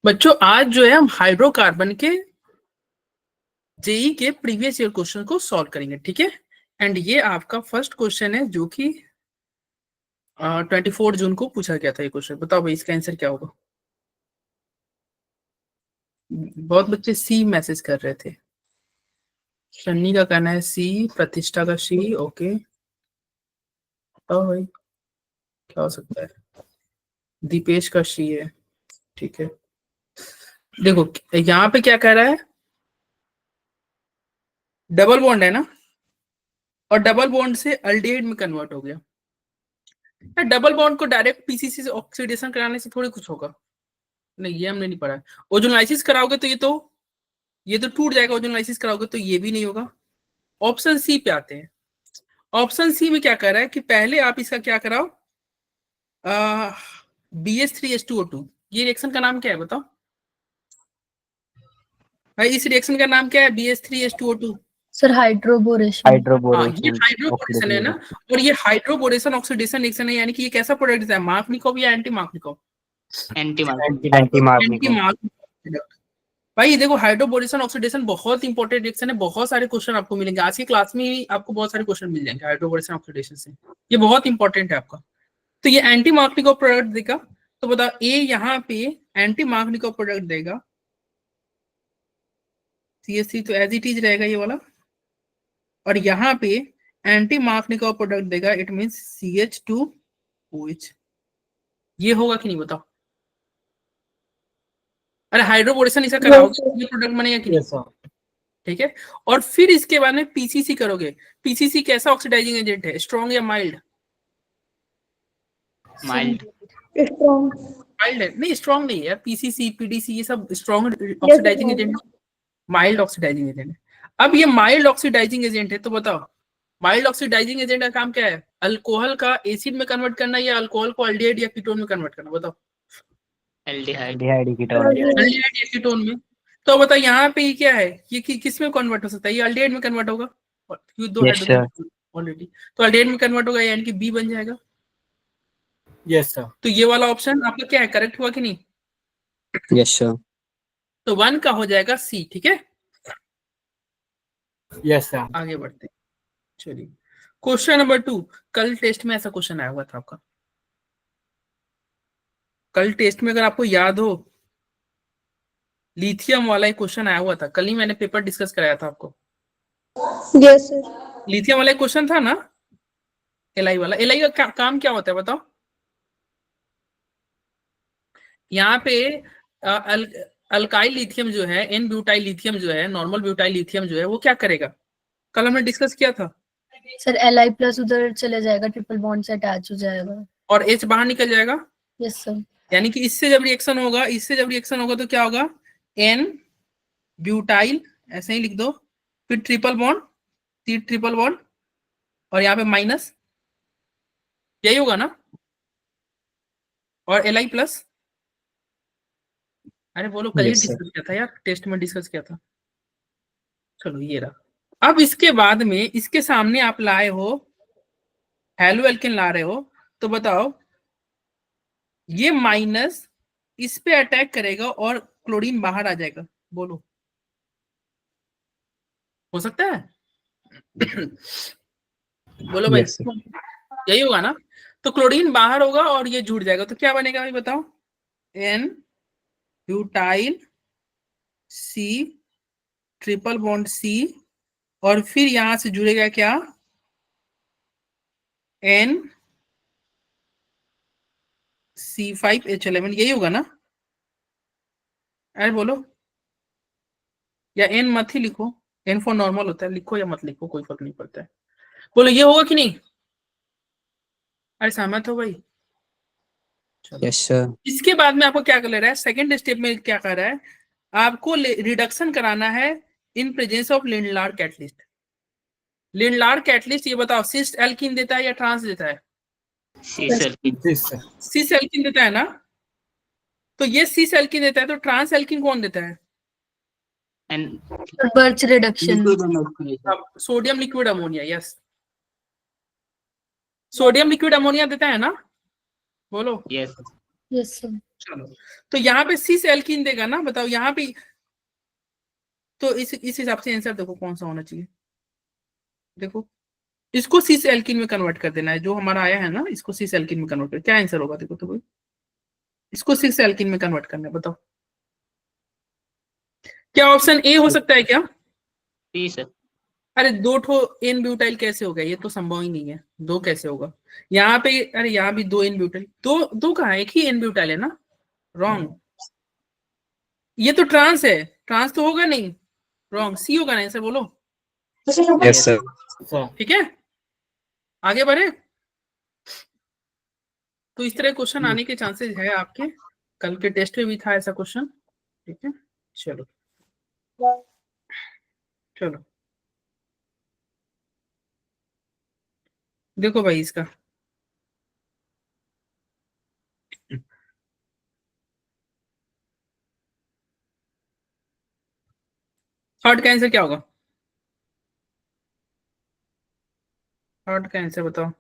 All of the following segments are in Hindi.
बच्चों आज जो है हम हाइड्रोकार्बन के जेई के प्रीवियस ईयर क्वेश्चन को सॉल्व करेंगे, ठीक है। एंड ये आपका फर्स्ट क्वेश्चन है जो कि 24 जून को पूछा गया था। ये क्वेश्चन बताओ भाई इसका आंसर क्या होगा। बहुत बच्चे सी मैसेज कर रहे थे। शन्नी का कहना है सी, प्रतिष्ठा का सी। ओके बताओ भाई क्या हो सकता है। दीपेश का सी है, ठीक है। देखो यहाँ पे क्या कह रहा है, डबल बॉन्ड है ना, और डबल बॉन्ड से अल्डिहाइड में कन्वर्ट हो गया। डबल बॉन्ड को डायरेक्ट पीसीसी से ऑक्सीडेशन कराने से थोड़ी कुछ होगा। नहीं ये हमने नहीं पढ़ा है। ओजोनाइसिस कराओगे तो ये तो टूट जाएगा। ओजोनाइसिस कराओगे तो ये भी नहीं होगा। ऑप्शन सी पे आते हैं। ऑप्शन सी में क्या कर रहा है कि पहले आप इसका क्या कराओ, BH3H2O2। ये रिएक्शन का नाम क्या है बताओ भाई। इस रिएक्शन का नाम क्या है, BH3H2O2? Sir hydroboration. हाँ ये हाइड्रोबोरेशन है ना। और ये हाइड्रोबोरेशन ऑक्सीडेशन रिएक्शन है, यानी कि ये कैसा प्रोडक्ट है, मार्कनिकोव या anti Markovnikov? Anti Markovnikov product. भाई देखो हाइड्रोबोरेशन ऑक्सीडेशन बहुत इंपॉर्टेंट रिएक्शन है। बहुत सारे क्वेश्चन आपको मिलेंगे आज की क्लास में ही, आपको बहुत सारे क्वेश्चन मिल जाएंगे हाइड्रोबोरेशन ऑक्सीडेशन से। ये बहुत इंपॉर्टेंट है आपका। तो ये एंटी मार्कनिकोव प्रोडक्ट देगा। तो बताओ ए यहाँ पे एंटी मार्कनिकोव प्रोडक्ट देगा, CH3 तो एज इट इज रहेगा ये वाला। और यहाँ पे एंटी मार्कनिकोव प्रोडक्ट देगा, इट मींस CH2OH। ये होगा कि नहीं बताओ। अरे हाइड्रोबोरेशन इसे कराओगे ये प्रोडक्ट बनेगा कि नहीं? ठीक है। और फिर इसके बाद में पीसीसी करोगे। पीसीसी कैसा ऑक्सीडाइजिंग एजेंट है, स्ट्रॉन्ग या माइल्ड? माइल्ड है। नहीं स्ट्रॉन्ग नहीं है। पीसीसी पीडीसी ये सब strong oxidising agent, mild oxidising agent है। अब ये माइल्ड ऑक्सीडाइजिंग एजेंट है तो बताओ माइल्ड ऑक्सीडाइजिंग एजेंट का काम क्या है, अल्कोहल का एसिड में कन्वर्ट करना या अल्कोहल को अल्डिहाइड या कीटोन में कन्वर्ट करना? बताओ। अल्डिहाइड या कीटोन में। तो बताओ यहाँ पे ये क्या है, ये किस में कन्वर्ट हो सकता है, ये अल्डिहाइड में कन्वर्ट होगा। दो हाइड्रोजन ऑलरेडी, तो अल्डिहाइड में कन्वर्ट होगा यानी कि बी बन जाएगा। Yes sir. तो ये वाला ऑप्शन आपका क्या है, करेक्ट हुआ कि नहीं? Yes sir. तो 1 का हो जाएगा सी, ठीक है। Yes sir. आगे बढ़ते चलिए क्वेश्चन नंबर 2। कल टेस्ट में ऐसा क्वेश्चन आया हुआ था आपका। कल टेस्ट में अगर आपको याद हो लिथियम वाला एक क्वेश्चन आया हुआ था। कल ही मैंने पेपर डिस्कस कराया था आपको। Yes sir. लिथियम वाला क्वेश्चन था ना, एलआई वाला। एलआई का काम क्या होता है बताओ। यहाँ पे अल्काइल लिथियम जो है, एन ब्यूटाइल लिथियम जो है, नॉर्मल ब्यूटाइल लिथियम जो है वो क्या करेगा, कल हमने डिस्कस किया था सर Li+ उधर चले जाएगा, ट्रिपल बॉन्ड से अटैच हो जाएगा और H बाहर निकल जाएगा। Yes sir. यानी कि इससे जब रिएक्शन होगा तो क्या होगा, एन ब्यूटाइल ऐसे ही लिख दो, फिर ट्रिपल बॉन्ड और यहाँ पे माइनस, यही होगा ना। और Li+, अरे बोलो कल ही डिस्कस किया था यार, टेस्ट में डिस्कस किया था। चलो ये रहा। अब इसके बाद में इसके सामने आप लाए हो हेलो एल्केन ला रहे हो, तो बताओ ये माइनस इस पे अटैक करेगा और क्लोरीन बाहर आ जाएगा। बोलो हो सकता है? बोलो भाई यही होगा ना। तो क्लोरीन बाहर होगा और ये जुड़ जाएगा तो क्या बनेगा भाई बताओ, n butyl C triple bond C और फिर यहां से जुड़ेगा क्या, एन C5H11। यही होगा ना। अरे बोलो, या एन मत ही लिखो, एन फॉर नॉर्मल होता है, लिखो या मत लिखो कोई फर्क नहीं पड़ता है। बोलो ये होगा कि नहीं? अरे सहमत हो भाई? Yes sir. इसके बाद में आपको क्या कर ले रहा है, सेकंड स्टेप में क्या कर रहा है, आपको रिडक्शन कराना है इन presence of Lindlar catalyst. Lindlar catalyst ये बताओ सिस एल्कीन देता है या ट्रांस देता है? सिस एल्कीन देता है ना। तो ये सिस एल्कीन देता है तो ट्रांस एल्कीन कौन देता है? Birch reduction. Sodium liquid ammonia. Yes sodium liquid ammonia देता है ना। बोलो। Yes yes sir. चलो, तो यहाँ पे सिस एल्कीन देगा ना, बताओ यहाँ पे। तो इस हिसाब से आंसर देखो कौन सा होना चाहिए। देखो, इसको सिस एल्कीन में कन्वर्ट कर देना है, जो हमारा आया है ना, इसको सिस एल्कीन में कन्वर्ट कर, क्या आंसर होगा देखो तो भाई, इसको सिस एल्कीन में कन्वर्ट करना है, बताओ क्या ऑप्शन ए हो सकता है क्या? T sir. अरे दो ठो एन ब्यूटाइल कैसे हो गया, ये तो संभव ही नहीं है, दो कैसे होगा यहाँ पे? अरे यहाँ भी दो एन ब्यूटाइल, दो दो कहाँ है, एक ही एन ब्यूटाइल है ना, रॉन्ग। ये तो ट्रांस है, ट्रांस तो होगा नहीं, रॉन्ग, सी होगा ना आंसर, बोलो। Yes, sir. ठीक है, आगे बढ़े। तो इस तरह क्वेश्चन आने के चांसेस है आपके, कल के टेस्ट में भी था ऐसा क्वेश्चन। ठीक है, चलो चलो देखो भाई इसका, थर्ड का आंसर क्या होगा? थर्ड का आंसर बताओ।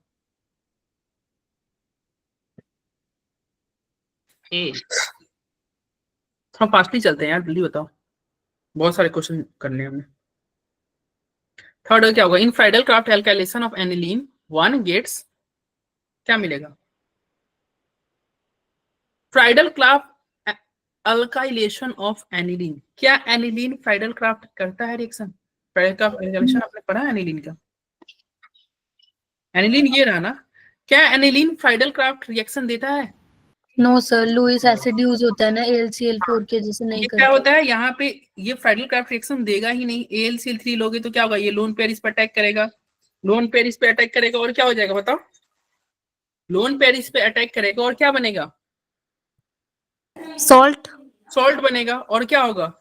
ए। थोड़ा फास्टली चलते हैं यार, जल्दी बताओ, बहुत सारे क्वेश्चन करने हैं हमें। थर्ड क्या होगा? In Friedel Crafts alkylation of aniline one gets, क्या मिलेगा? Friedel Crafts alkylation of aniline, क्या एनिलीन फ्राइडल क्राफ्ट करता है रिएक्शन? फ्राइडल क्राफ्ट एल्काइलेशन आपने पढ़ा है एनिलीन का? एनिलीन ये रहा ना, क्या एनिलीन फ्राइडल क्राफ्ट रिएक्शन देता है? No sir, Lewis acid use होता है ना AlCl4 के, जैसे नहीं ये क्या करता। होता है यहाँ पे, ये फ्राइडल क्राफ्ट रिएक्शन देगा ही नहीं। AlCl3 लोगे तो क्या होगा, ये लोन पेयर इस पर अटैक करेगा, लोन पेयर इस पे अटैक करेगा, और क्या हो जाएगा बताओ? लोन पेयर इस पे अटैक करेगा और क्या बनेगा? सॉल्ट। सॉल्ट बनेगा, और क्या होगा?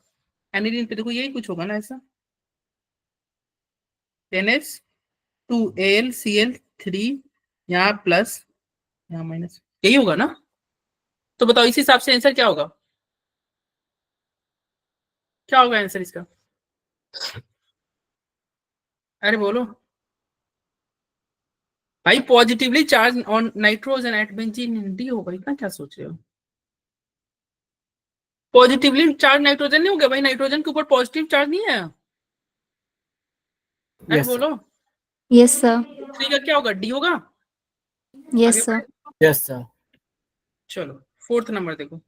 एनिलीन पे देखो यही कुछ होगा ना ऐसा, NH2AlCl3, यहाँ प्लस यहाँ माइनस, यही होगा ना? तो बताओ इस हिसाब से आंसर क्या होगा? क्या होगा आंसर इसका? अरे बोलो भाई, positively charge on nitrogen eight benzene D होगा, इतना क्या सोच रहे हो? पॉजिटिवली चार्ज नाइट्रोजन नहीं होगा भाई, नाइट्रोजन के ऊपर पॉजिटिव चार्ज नहीं है। अरे Yes, बोलो, यस सर। 3 का क्या होगा, डी होगा। आगे यस सर। बढ़े? yes, sir. चलो फोर्थ नंबर देखो।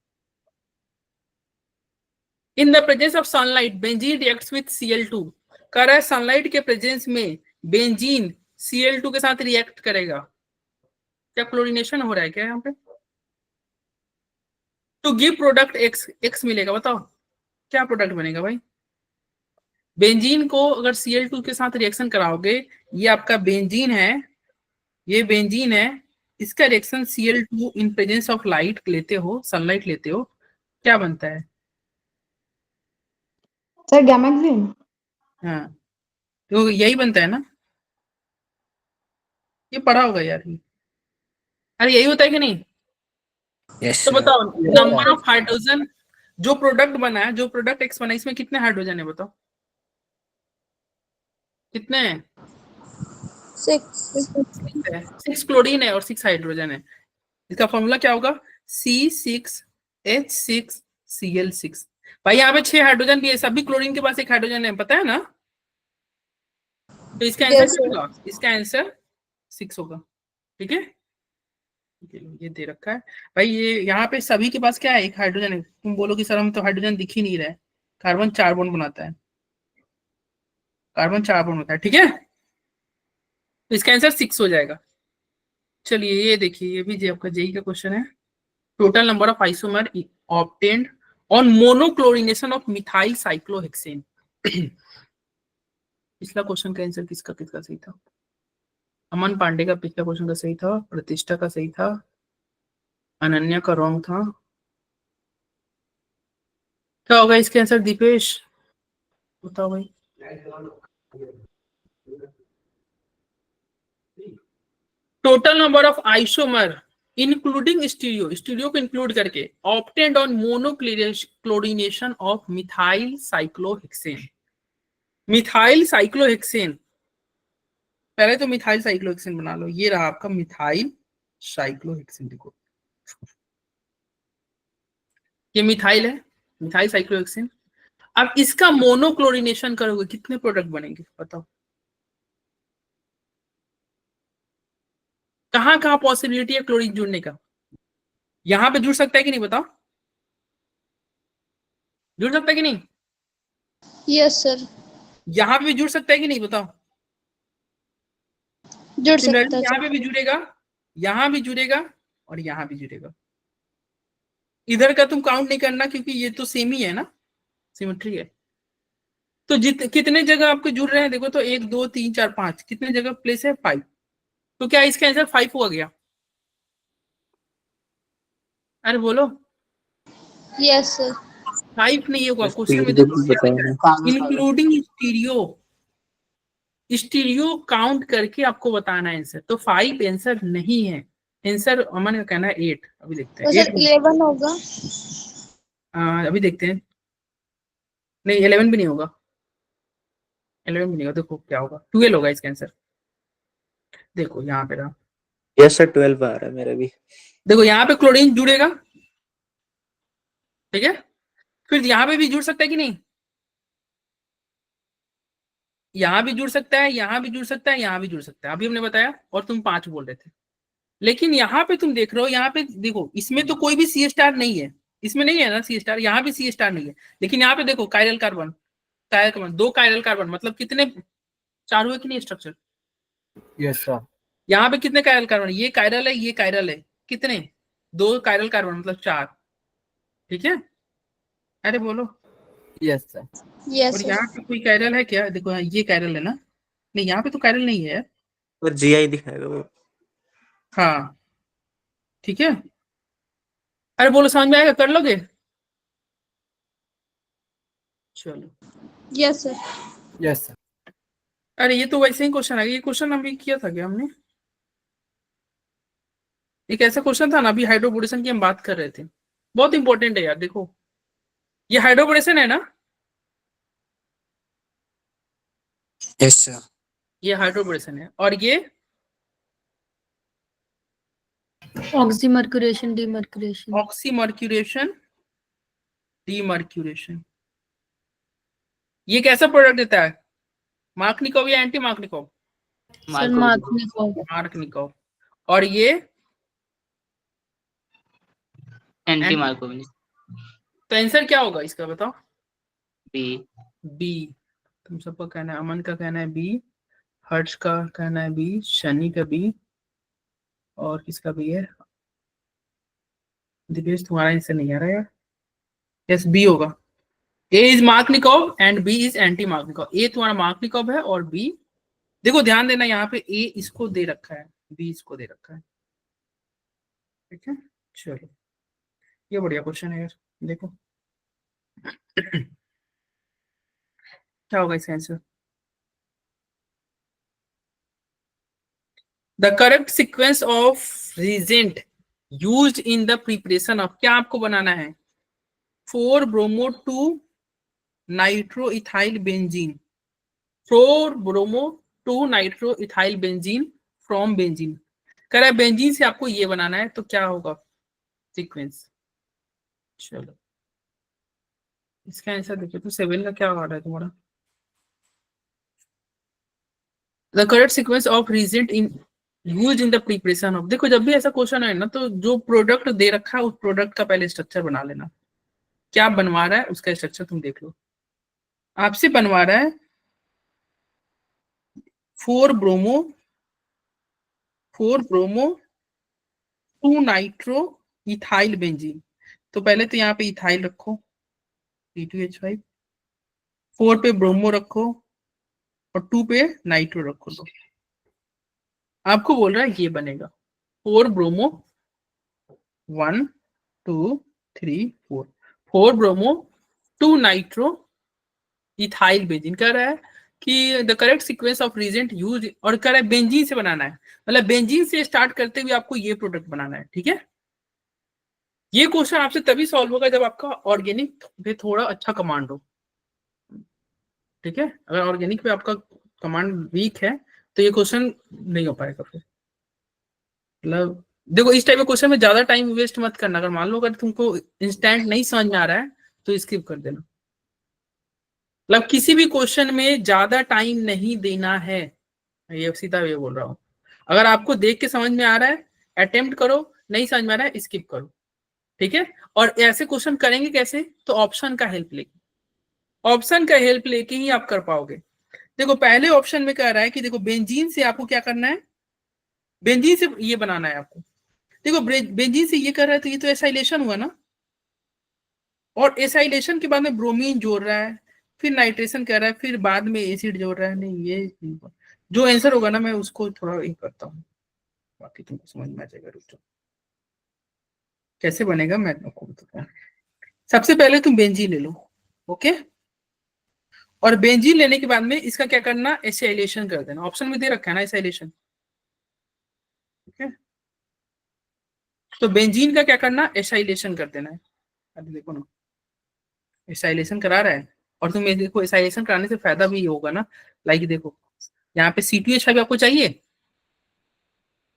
इन the presence of sunlight benzene reacts with Cl2, कह रहा है सनलाइट के प्रेजेंस में बेंजीन Cl2 के साथ रिएक्ट करेगा, क्या क्लोरीनेशन हो रहा है क्या यहाँ पे? To give product X, X मिलेगा, बताओ क्या प्रोडक्ट बनेगा भाई? बेंजीन को अगर Cl2 के साथ रिएक्शन कराओगे, ये आपका बेंजीन है, ये बेंजीन है, इसका reaction Cl2 in presence of light लेते हो, सनलाइट लेते हो, क्या बनता है? Sir gammexane. हाँ, तो यही बनता है ना, ये पढ़ा होगा यार ये। अरे यही होता है कि नहीं? Yes, तो sir. बताओ नंबर ऑफ हाइड्रोजन, जो प्रोडक्ट बना है, जो प्रोडक्ट एक्स बना है, इसमें कितने हाइड्रोजन है बताओ? कितने हैं? 6 क्लोरीन है और 6 हाइड्रोजन है। इसका फॉर्मूला क्या होगा? C6H6Cl6। भाई यहाँ पे 6 हाइड्रोजन भी है, सभी क्लोरीन के पास एक हाइड्रोजन है, पता है ना? तो इसका आंसर क्या होगा? इसका आंसर 6 होगा। ठीक है, ये दे रखा है भाई, ये यहाँ पे सभी के पास क्या है, एक हाइड्रोजन है। तुम बोलो कि सर हम तो हाइड्रोजन दिख ही नहीं रहा है, कार्बन 4 बॉन्ड बनाता है, कार्बन 4 बॉन्ड होता है। ठीक है, तो इसका आंसर 6 हो जाएगा। चलिए ये देखिए, ये भी आपका जेई का क्वेश्चन है। Total number of isomer obtained on monochlorination of methyl cyclohexane. पिछला क्वेश्चन का आंसर किसका किसका सही था? अमन पांडे का पिछला क्वेश्चन का सही था, प्रतिष्ठा का सही था, अनन्या का रॉन्ग था। क्या होगा इसके आंसर दीपेश, बताओ भाई। Total number of isomer including stereo, stereo को इंक्लूड करके, obtained on monochlorination of methyl cyclohexane. Methyl cyclohexane, पहले तो मिथाइल साइक्लोहेक्सेन बना लो, ये रहा आपका मिथाइल साइक्लोहेक्सेन। देखो ये मिथाइल है, मिथाइल साइक्लोहेक्सेन। अब इसका मोनोक्लोरिनेशन करोगे कितने प्रोडक्ट बनेंगे बताओ? कहाँ कहाँ पॉसिबिलिटी है क्लोरीन जुड़ने का? यहां पे जुड़ सकता है कि नहीं बताओ? जुड़ सकता है कि नहीं? यस सर, यहां पे भी जुड़ सकता है कि नहीं बताओ? जुड़ सकता सिमिलरली है यहाँ सर। पे भी जुड़ेगा, यहाँ भी जुड़ेगा और यहाँ भी जुड़ेगा। इधर का तुम काउंट नहीं करना क्योंकि ये तो सेम ही है ना, सिमेट्री है। तो कितने जगह आपके जुड़ रहे हैं देखो तो, 1 2 3 4 5, कितने जगह प्लेस है? 5। तो क्या इसका आंसर 5 हुआ गया? अरे बोलो। Yes sir. 5 नहीं होगा, क्वेश्चन में स्पीड देखो भी बताया। इंक्लूडिंग स्टीरियो, स्टीरियो काउंट करके आपको बताना है आंसर। तो 5 आंसर नहीं है, आंसर अमन का कहना है 8। अभी देखते तो हैं सर 8। 11 होगा। अभी देखते हैं, नहीं 11 भी नहीं होगा, 11 भी नहीं होगा। देखो क्या होगा, 12 होगा इसका आंसर। देखो यहाँ पे रहा, यस सर 12 आ रहा है मेरा भी। देखो यहाँ पे क्लोरीन जुड़ेगा, ठीक है। फिर यहाँ पे भी जुड़ सकता है कि नहीं? यहाँ भी जुड़ सकता है, यहाँ भी जुड़ सकता है, यहाँ भी जुड़ सकता है, अभी हमने बताया। और तुम 5 बोल रहे थे। लेकिन यहाँ पे तुम देख रहे हो, यहाँ पे देखो इसमें तो कोई भी सी स्टार नहीं है, इसमें नहीं है ना सी स्टार, यहाँ भी सी स्टार नहीं है। लेकिन यहाँ पे देखो chiral carbon, chiral carbon, 2 chiral carbon, मतलब कितने? 4 हुए कि नहीं स्ट्रक्चर? Yes sir. यहाँ पे कितने कायरल कार्बन? ये कायरल है, ये कायरल है, कितने? 2 कायरल कार्बन मतलब 4, ठीक है। अरे बोलो। Yes sir. यस और सर। यहाँ पे कोई कायरल है क्या? देखो ये कायरल है ना, नहीं यहाँ पे तो कायरल नहीं है यार। और जीआई दिखाएगा वो। हाँ ठीक है। अरे बोलो, समझ में आएगा? कर लोगे? चलो। Yes sir. Yes sir. अरे ये तो वैसे ही क्वेश्चन है, ये क्वेश्चन अभी किया था क्या हमने? एक ऐसा क्वेश्चन था ना, अभी हाइड्रोबोरेशन की हम बात कर रहे थे, बहुत इंपॉर्टेंट है यार। देखो ये हाइड्रोबोरेशन है ना, यस सर। ये हाइड्रोबोरेशन है। और ये ऑक्सीमर्क्यूरेशन, डीमर्क्यूरेशन। Oxymercuration, demercuration. ये कैसा प्रोडक्ट देता है? मार्कनिकोव या एंटी मार्कनिकोव? सर मार्कनिकोव। मार्कनिकोव। और ये एंटी मार्कोव। तो आंसर क्या होगा इसका बताओ? बी। बी। तुम सबका कहना है, अमन का कहना है बी, हर्ष का कहना है बी, शनि का बी, और किसका बी है? दिपेश तुम्हारा आंसर नहीं आ रहा यार। यस बी होगा। A is Markovnikov and B is anti Markovnikov. A तुम्हारा मार्कनिकोव है और बी, देखो ध्यान देना यहाँ पे ए इसको दे रखा है, बी इसको दे रखा है, ठीक है। चलो ये बढ़िया क्वेश्चन है यार, देखो क्या होगा इसका answer? The correct sequence of reagent used in the preparation of, क्या आपको बनाना है? 4 bromo 2 nitro ethyl benzene, 4 bromo 2 nitro ethyl benzene from benzene. कह रहा है बेंजीन से आपको ये बनाना है, तो क्या होगा सीक्वेंस? चलो इसका आंसर देखो तो 7 का क्या आ रहा है तुम्हारा? The correct sequence of reagent in use in the preparation of, देखो जब भी ऐसा क्वेश्चन है ना, तो जो प्रोडक्ट दे रखा है उस प्रोडक्ट का पहले स्ट्रक्चर बना लेना। क्या बनवा रहा है उसका स्ट्रक्चर तुम देख लो। आपसे बनवा रहा है 4 ब्रोमो 2 नाइट्रो इथाइल बेंजीन। तो पहले तो यहाँ पे इथाइल रखो C2H5, 4 पे ब्रोमो रखो और 2 पे नाइट्रो रखो। तो आपको बोल रहा है ये बनेगा 4 bromo 1 2 3 4, 4 bromo 2 nitro ethyl benzene. कह रहा है कि the correct sequence of reagent use, और कह रहा है बेंजीन से बनाना है, मतलब बेंजीन से स्टार्ट करते हुए आपको ये प्रोडक्ट बनाना है, ठीक है। ये क्वेश्चन आपसे तभी सॉल्व होगा जब आपका ऑर्गेनिक पे थोड़ा अच्छा कमांड हो, ठीक है। अगर ऑर्गेनिक पे आपका कमांड वीक है तो ये क्वेश्चन नहीं हो पाएगा फिर, मतलब देखो इस टाइप के क्वेश्चन में ज्यादा टाइम वेस्ट मत करना। अगर मान लो अगर तुमको इंस्टेंट नहीं समझ में आ रहा है तो स्किप कर देना। मतलब किसी भी क्वेश्चन में ज्यादा टाइम नहीं देना है, ये सीधा ये बोल रहा हूँ। अगर आपको देख के समझ में आ रहा है अटेम्प्ट करो, नहीं समझ में आ रहा है स्किप करो, ठीक है। और ऐसे क्वेश्चन करेंगे कैसे, तो ऑप्शन का हेल्प लेके, ऑप्शन का हेल्प लेके ही आप कर पाओगे। देखो पहले ऑप्शन में कह रहा है कि देखो बेंजीन से आपको क्या करना है, बेंजीन से ये बनाना है आपको। देखो बेंजीन से ये कर रहा है तो ये तो एसाइलेशन हुआ ना, और एसाइलेशन के बाद में ब्रोमीन जोड़ रहा है, फिर नाइट्रेशन कर रहा है, फिर बाद में एसिड जोड़ रहा है। नहीं ये जो आंसर होगा ना मैं उसको थोड़ा ये करता हूँ, बाकी तुमको समझ में आ जाएगा। रुक जाओ, कैसे बनेगा मैं आपको बताता हूँ। सबसे पहले तुम बेंजीन ले लो, ओके। और बेंजीन लेने के बाद में इसका क्या करना, एसाइलेशन कर देना। ऑप्शन में दे रखा है ना एसाइलेशन, ठीक है। तो बेंजीन का क्या करना, एसाइलेशन कर देना है। अभी देखो ना एसाइलेशन करा रहा है, और तुम्हें देखो एसाइलेशन कराने से फायदा भी होगा ना। लाइक देखो यहाँ पे C2H5 आपको चाहिए,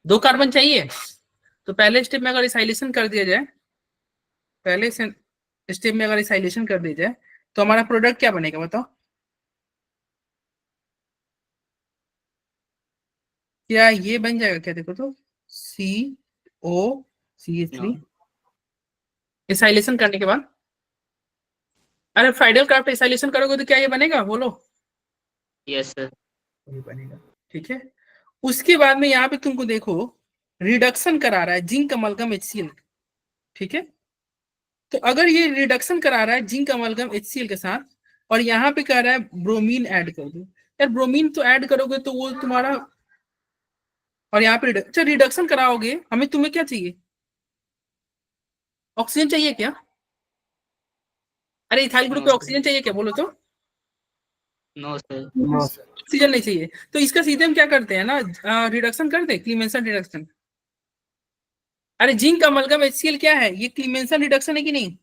2 कार्बन चाहिए, तो पहले स्टेप में अगर एसाइलेशन कर दिया जाए, पहले स्टेप में अगर एसाइलेशन कर दिया जाए तो हमारा प्रोडक्ट क्या बनेगा बताओ। क्या ये बन जाएगा क्या, देखो तो COCH3 एसाइलेशन करने के बाद। अरे फ्राइडल क्राफ्ट एसाइलेशन करोगे तो क्या ये बनेगा बोलो। Yes sir. ये बनेगा, ठीक है। उसके बाद में यहाँ पे तुमको देखो रिडक्शन करा रहा है जिंक अमलगम HCl, ठीक है। तो अगर ये रिडक्शन करा रहा है जिंक अमलगम HCl के साथ, और यहाँ पे कह रहा है ब्रोमीन ऐड कर दो, यार ब्रोमीन तो ऐड करोगे तो वो तुम्हारा, और यहाँ पे अच्छा रिडक्शन कराओगे, हमें तुम्हें क्या चाहिए, ऑक्सीजन चाहिए क्या। अरे इथाइल ग्रुप पे ऑक्सीजन चाहिए क्या बोलो तो। No sir. ऑक्सीजन नहीं चाहिए, तो इसका सीधे हम क्या करते हैं ना, रिडक्शन कर दे, क्लीमेंसन रिडक्शन। अरे जिंक अमलगम HCl क्या है, ये क्लीमेंसन रिडक्शन है कि नहीं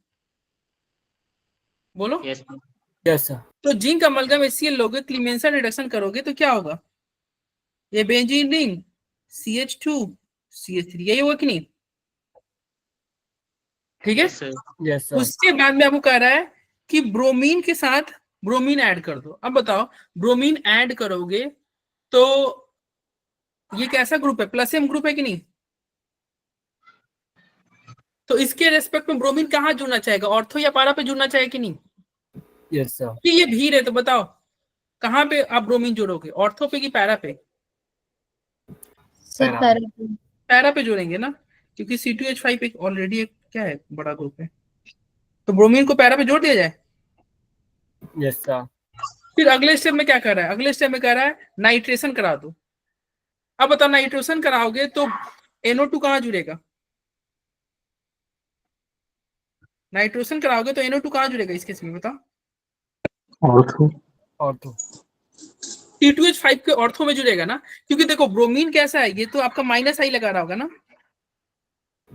बोलो। Yes yes sir. तो जिंक अमलगम HCl लोगे, क्लीमेंसन रिडक्शन करोगे तो क्या होगा, ये बेंजीन रिंग CH2CH3 यही होगा कि नहीं, ठीक है। Yes sir. Yes sir. उसके बाद में आपको कह रहा है कि ब्रोमीन के साथ ब्रोमीन ऐड कर दो। अब बताओ ब्रोमीन ऐड करोगे तो ये कैसा ग्रुप है, प्लस एम ग्रुप है कि नहीं। तो इसके रेस्पेक्ट में ब्रोमीन कहाँ जुड़ना चाहेगा, ऑर्थो या पारा पे जुड़ना चाहिए कि नहीं। Yes sir. कि ये भीर है तो बताओ कहाँ पे आप ब्रोमीन जोड़ोगे, ऑर्थो पे कि पैरा पे। Sir para. पैरा पे। पैरा पे जोड़ेंगे ना, क्योंकि C2H5 एक ऑलरेडी एक क्या है बड़ा ग्रुप है, तो ब्रोमीन को पैरा पे जोड़ दिया जाए। Yes sir. फिर अगले स्टेप में क्या कर रहा है, अगले स्टेप में कह रहा है नाइट्रेशन करा दो। अब बताओ नाइट्रेशन कराओगे तो NO2 कहाँ जुड़ेगा, नाइट्रोजन कराओगे तो NO2 कहाँ जुड़ेगा इस केस में बताओ। ऑर्थो। ऑर्थो। C2H5 के ऑर्थो में जुड़ेगा ना, क्योंकि देखो ब्रोमीन कैसा है, ये तो आपका -I लगा रहा होगा ना,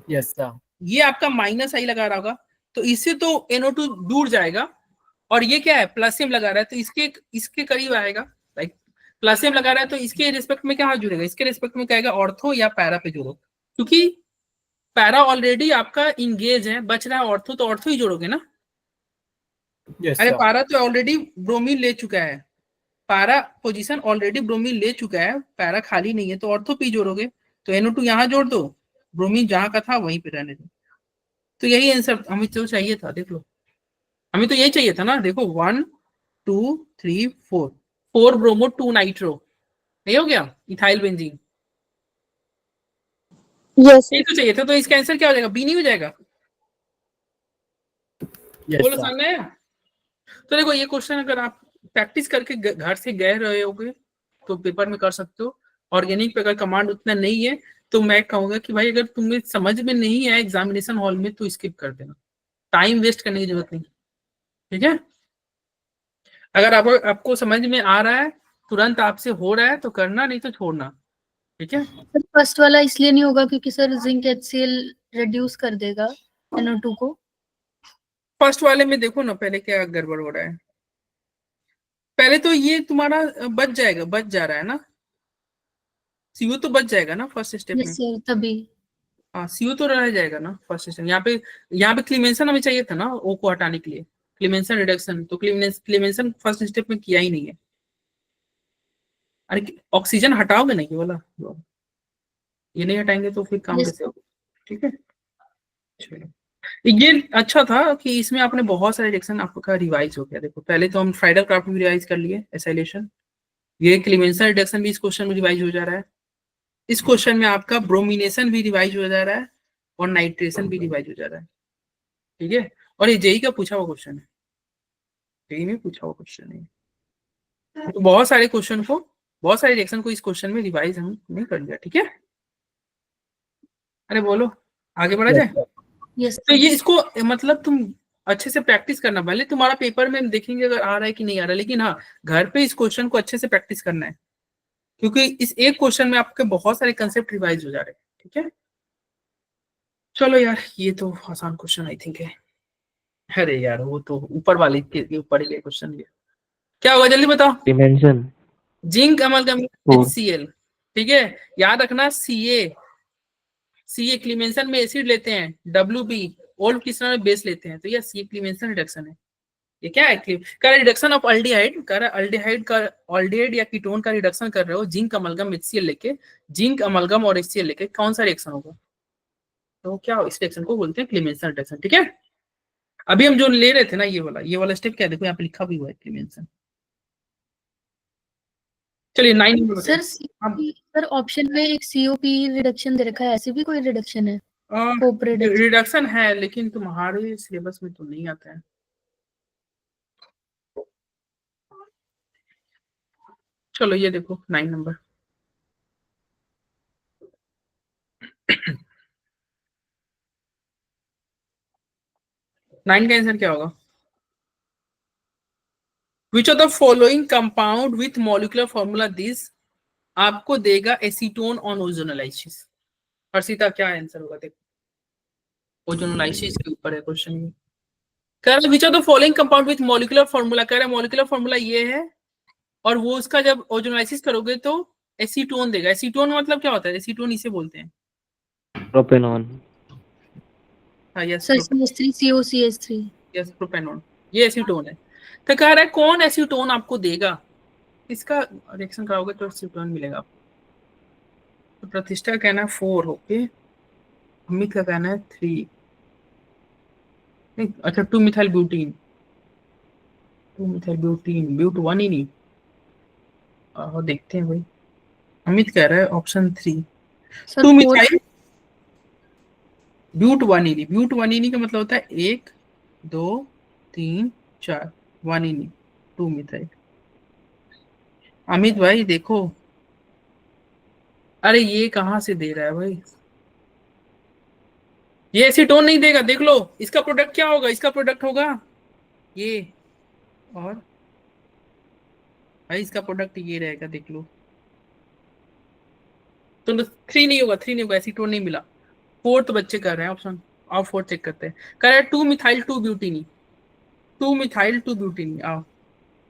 यस सर। ये आपका -I लगा रहा होगा, तो इससे तो NO2 दूर जाएगा। और ये क्या है प्लस एम लगा रहा है, तो इसके इसके करीब आएगा। लाइक प्लस एम लगा रहा है तो इसके रिस्पेक्ट में क्या जुड़ेगा, इसके रिस्पेक्ट में कहेगा ऑर्थो या पैरा पे जोड़ो, क्योंकि पैरा ऑलरेडी आपका इंगेज है, बच रहा है ऑर्थो, तो ऑर्थो ही जोड़ोगे ना। यस अरे सर। पारा तो ऑलरेडी ब्रोमीन ले चुका है, पारा पोजीशन ऑलरेडी ब्रोमीन ले चुका है, पैरा खाली नहीं है, तो ऑर्थो पी जोड़ोगे, तो NO2 यहाँ जोड़ दो, ब्रोमीन जहां का था वहीं पे रहने दो। तो यही आंसर हमें तो चाहिए था, देख लो हमें तो यही चाहिए था ना। देखो 1 2 3 4 4 ब्रोमो 2 नाइट्रो, नहीं हो गया इथाइल बेंजीन, Yes, यही तो चाहिए था। तो इसका आंसर क्या हो जाएगा, बी नहीं हो जाएगा। यस बोलो सर। सामने आया? तो देखो ये क्वेश्चन अगर आप प्रैक्टिस करके घर से गए रहे होगे तो पेपर में कर सकते हो। ऑर्गेनिक पे अगर कमांड उतना नहीं है तो मैं कहूंगा कि भाई अगर तुम्हें समझ में नहीं है एग्जामिनेशन हॉल में तो स्किप कर देना, टाइम वेस्ट करने की जरूरत नहीं, ठीक है। अगर आपको समझ में आ रहा है, तुरंत आपसे हो रहा है तो करना, नहीं तो छोड़ना, ठीक है। सर फर्स्ट वाला इसलिए नहीं होगा क्योंकि सर जिंक HCl रिड्यूस कर देगा NO2 को। फर्स्ट वाले में देखो ना पहले क्या गड़बड़ हो रहा है, पहले तो ये तुम्हारा बच जाएगा, बच जा रहा है ना, CO तो बच जाएगा ना फर्स्ट स्टेप में। यस सर तभी। हाँ सीओ तो रह जाएगा ना फर्स्ट स्टेप। यहाँ पे क्लीमेंसन हमें चाहिए था ना ओ को हटाने के लिए, क्लीमेंसन रिडक्शन, तो क्लीमेंसन फर्स्ट स्टेप में किया ही नहीं है। अरे ऑक्सीजन हटाओगे नहीं ये वाला, ये नहीं हटाएंगे तो फिर काम Yes. कैसे होगा? ठीक है चलो, ये अच्छा था कि इसमें आपने बहुत सारे रिएक्शन आपका रिवाइज हो गया। देखो पहले तो हम फ्राइडल क्राफ्ट भी रिवाइज कर लिए, एसाइलेशन, ये क्लीमेंसन रिडक्शन भी इस क्वेश्चन में रिवाइज हो जा रहा है। इस क्वेश्चन में आपका ब्रोमिनेशन भी रिवाइज हो जा रहा है और नाइट्रेशन भी रिवाइज हो जा रहा है। ठीक है, और ये जेई का पूछा हुआ क्वेश्चन है, जेई में पूछा हुआ क्वेश्चन है। तो बहुत सारे क्वेश्चन को, बहुत सारे रिएक्शन को इस क्वेश्चन में रिवाइज हमने कर लिया। ठीक है, अरे बोलो आगे बढ़ा जाए। Yes. तो ये इसको मतलब तुम अच्छे से प्रैक्टिस करना, भले तुम्हारा पेपर में देखेंगे अगर आ रहा है कि नहीं आ रहा है, लेकिन हाँ घर पे इस क्वेश्चन को अच्छे से प्रैक्टिस करना है, क्योंकि इस एक क्वेश्चन में आपके बहुत सारे कंसेप्ट रिवाइज हो जा रहे हैं। ठीक है चलो यार, ये तो आसान क्वेश्चन आई थिंक है। अरे यार वो तो ऊपर वाले के ऊपर ही क्वेश्चन ये क्या होगा जल्दी बताओ। Dimension zinc amalgam Four. HCl। ठीक है, याद रखना CA क्लीमेंसन में एसिड लेते हैं, WB ओल्ड किसना में बेस लेते हैं, तो यह CA क्लीमेंसन रिडक्शन है। ये क्या है? कर रिडक्शन ऑफ अल्डिहाइड, कर अल्डिहाइड का अल्डिहाइड या कीटोन का रिडक्शन कर रहे हो जिंक अमलगम HCl लेके, जिंक अमलगम और HCl लेके कौन सा रिएक्शन होगा? तो क्या इस रिएक्शन को बोलते हैं क्लीमेंसन रिडक्शन। ठीक है, अभी हम जो ले रहे थे ना ये वाला स्टेप क्या है, देखो यहाँ पे लिखा भी हुआ है क्लीमेंसन। चलिए 9 नंबर सर सर ऑप्शन में एक COP रिडक्शन दे रखा है, ऐसी भी कोई रिडक्शन है? Hope reduction. रिडक्शन है लेकिन तुम्हारे सिलेबस में तो नहीं आता है। चलो ये देखो 9 नंबर, नाइन का आंसर क्या होगा? Which of the following compound with molecular formula this आपको देगा एसीटोन ऑन ओजोनोलाइसिस। हर्षिता क्या आंसर होगा? देखो ओजोनोलाइसिस के ऊपर है क्वेश्चन ये। कह रहा which of the following compound with molecular formula, कह रहा है मॉलिक्यूलर फॉर्मूला ये है और वो उसका जब ओजोनोलाइसिस करोगे तो एसीटोन देगा। एसीटोन मतलब क्या होता है? एसीटोन इसे बोलते हैं प्रोपेनॉन हाँ yes sir CH3 COCH3। Yes propanone, ये एसीटोन है। तो कह रहा है कौन एसीटोन आपको देगा, इसका रिएक्शन कराओगे तो एसीटोन मिलेगा आपको। तो प्रतिष्ठा का कहना है 4, ओके, अमित का कहना है 3, अच्छा 2 मिथाइल ब्यूटीन, ब्यूट 1 ही नहीं, देखते हैं भाई। अमित कह रहा है ऑप्शन 3 सर 2 4 मिथाइल ब्यूट 1 ही नहीं, ब्यूट 1 ही नहीं का मतलब होता है 1 2 3 4, 1 ही नहीं 2 मिथाइल। अमित भाई देखो, अरे ये कहाँ से दे रहा है भाई, ये एसीटोन नहीं देगा, देख लो इसका प्रोडक्ट क्या होगा, इसका प्रोडक्ट होगा ये, और भाई इसका प्रोडक्ट ये रहेगा, देख लो। तो 3 नहीं होगा, 3 नहीं होगा, एसीटोन नहीं मिला। 4th बच्चे कर रहे हैं ऑप्शन, आओ 4 चेक करते हैं। कह रहा है 2 मिथाइल 2 ब्यूटीनी, 2 मिथाइल 2 ब्यूटीनी, आओ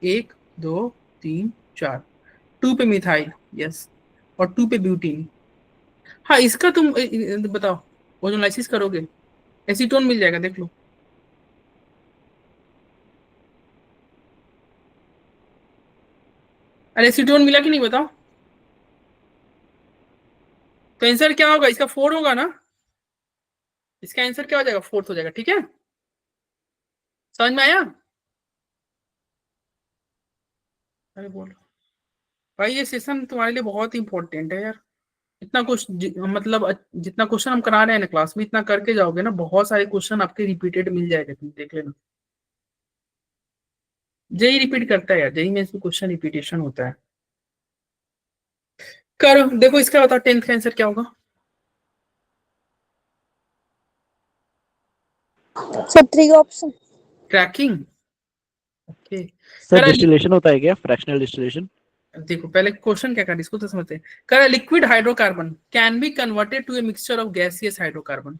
1 2 3 4, 2 पे मिथाइल यस और 2 पे ब्यूटीन। हाँ इसका तुम बताओ ओजोनलाइसिस करोगे एसीटोन मिल जाएगा, देख लो। अरे एसीटोन मिला कि नहीं बताओ, तो आंसर क्या होगा इसका? 4 होगा ना, इसका आंसर क्या हो जाएगा? 4th हो जाएगा। ठीक है, समझ में आया? अरे बोलो भाई, ये सेशन तुम्हारे लिए बहुत इंपॉर्टेंट है यार। इतना कुछ मतलब जितना क्वेश्चन हम करा रहे हैं ना क्लास में, इतना करके जाओगे ना, बहुत सारे क्वेश्चन आपके रिपीटेड मिल जाएगा, तुम देख लेना। जेई रिपीट करता है यार, जेई में इसमें क्वेश्चन रिपीटेशन होता है। करो देखो इसका बताओ 10th का आंसर क्या होगा? Sir 3 option. Cracking, okay. Sir distillation होता है क्या? Fractional distillation? देखो पहले क्वेश्चन क्या कर इसको तो समझते हैं। कह liquid hydrocarbon can be converted to a mixture of gaseous hydrocarbon.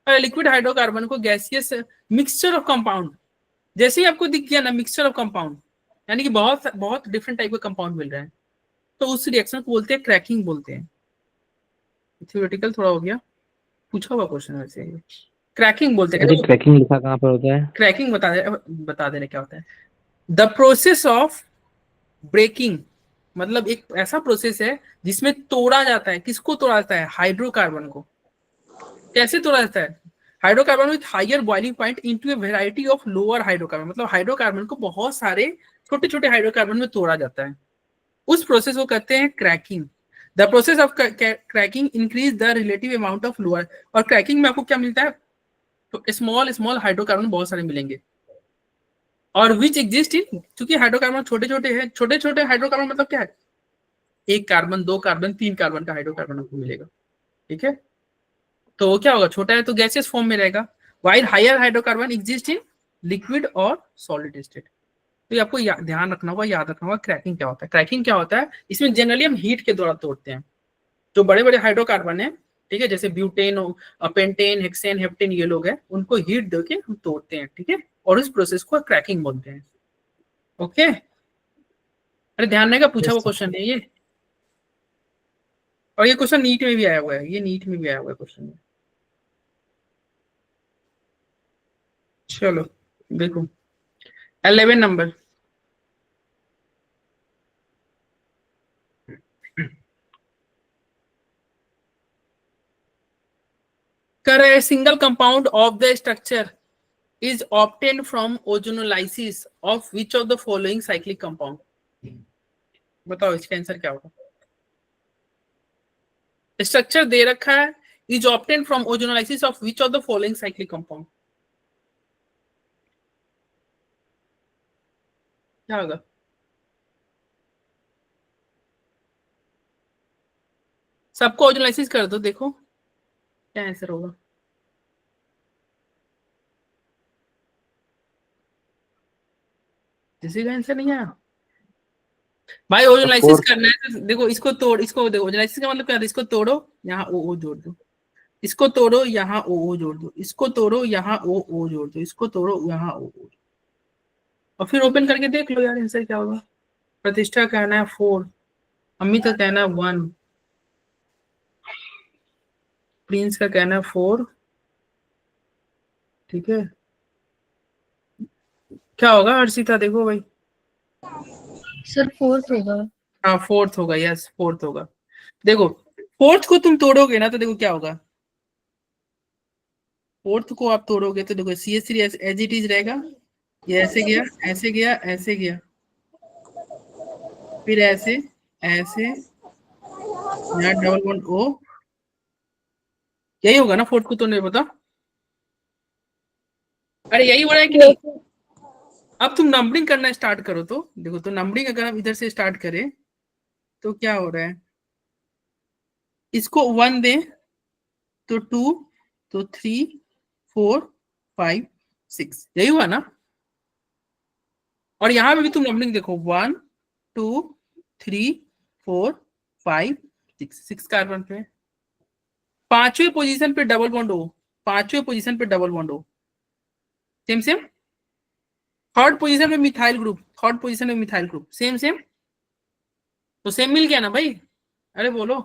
Liquid hydrocarbon को गैसियस मिक्सचर ऑफ कंपाउंड, जैसे ही आपको दिख गया ना मिक्सचर ऑफ कंपाउंड, यानी कि बहुत बहुत डिफरेंट टाइप के कंपाउंड मिल रहे हैं, तो उस रिएक्शन को बोलते हैं क्रैकिंग बोलते हैं। थ्योरेटिकल थोड़ा हो गया, पूछा हुआ क्वेश्चन वैसे ये क्रैकिंग बोलते हैं। अरे क्रैकिंग लिखा कहाँ पर होता है? क्रैकिंग बता दे रहे क्या होता है। द प्रोसेस ऑफ ब्रेकिंग, मतलब एक ऐसा प्रोसेस है जिसमें तोड़ा जाता है। किसको तोड़ा जाता है? हाइड्रोकार्बन को। कैसे तोड़ा जाता है? Hydrocarbon with higher boiling point into a variety of lower hydrocarbon, मतलब हाइड्रोकार्बन को बहुत सारे छोटे छोटे हाइड्रोकार्बन में तोड़ा जाता है। उस प्रोसेस को कहते हैं cracking. The process of cracking increase the relative amount of lower, और क्रैकिंग में आपको क्या मिलता है? तो स्मॉल स्मॉल हाइड्रोकार्बन बहुत सारे मिलेंगे, और विच एग्जिस्ट इन, क्योंकि हाइड्रोकार्बन छोटे छोटे हैं, छोटे छोटे हाइड्रोकार्बन मतलब क्या है? एक कार्बन, दो कार्बन, तीन कार्बन का हाइड्रोकार्बन आपको मिलेगा। ठीक है, तो क्या होगा? छोटा है तो गैसियस फॉर्म में रहेगा, while higher hydrocarbon exist in liquid और सॉलिड स्टेट। तो ये आपको ध्यान रखना होगा, याद रखना होगा क्रैकिंग क्या होता है। क्रैकिंग क्या होता है? इसमें जनरली हम हीट के द्वारा तोड़ते हैं। जो बड़े बड़े हाइड्रोकार्बन है, ठीक है, जैसे ब्यूटेन, पेंटेन, हेक्सेन, हेप्टेन, ये लोग हैं, उनको हीट देके हम तोड़ते हैं। ठीक है, और इस प्रोसेस को क्रैकिंग बोलते हैं। ओके, अरे ध्यान रहेगा, पूछा हुआ क्वेश्चन है ये, और ये क्वेश्चन नीट में भी आया हुआ है, ये नीट में भी आया हुआ है क्वेश्चन। चलो देखो 11 नंबर, कर single compound of the structure is obtained from ozonolysis of which of the following cyclic compound? बताओ इसका आंसर क्या होगा? स्ट्रक्चर दे रखा है, is obtained from ozonolysis of which of the following cyclic compound? क्या होगा? सबको ओजोनालिसिस कर दो, देखो क्या आंसर होगा। किसी का आंसर नहीं आया भाई। ओजोनालिसिस करना है तो देखो, इसको तोड़, इसको देखो, ओजोनालिसिस का मतलब क्या है? इसको तोड़ो, यहाँ ओ जोड़ दो, इसको तोड़ो, यहाँ ओ जोड़ दो, इसको तोड़ो, यहाँ ओ जोड़ दो, इसको तोड़ो, यहाँ ओ, और फिर ओपन करके देख लो यार आंसर क्या होगा। प्रतिष्ठा कहना है 4, अमित का कहना है 1, प्रिंस का कहना है 4। ठीक है, क्या होगा हर्षिता? देखो भाई, सर फोर्थ होगा। हाँ फोर्थ होगा, यस फोर्थ होगा। देखो फोर्थ को तुम तोड़ोगे ना तो देखो क्या होगा। फोर्थ को आप तोड़ोगे तो देखो CH3 एज इट इज रहेगा, ये ऐसे गया, ऐसे गया, ऐसे गया, फिर ऐसे ऐसे, यहाँ डबल बॉन्ड O, यही होगा ना फोर्थ को तोड़ने? पता, अरे यही हो रहा है कि नहीं? अब तुम नंबरिंग करना स्टार्ट करो तो देखो, तो नंबरिंग अगर हम इधर से स्टार्ट करें तो क्या हो रहा है? इसको 1 दें तो 2, तो 3, 4, 5, 6, यही हुआ ना? और यहां पे भी तुम नंबरिंग देखो, 1, 2, 3, 4, 5, 6 कार्बन पे। पांचवें पोजीशन पे डबल बॉन्ड हो, पांचवें पोजीशन पे डबल बॉन्ड हो, सेम सेम। थर्ड पोजीशन पे मिथाइल ग्रुप, थर्ड पोजीशन पे मिथाइल ग्रुप, सेम सेम, तो सेम मिल गया ना भाई? अरे बोलो।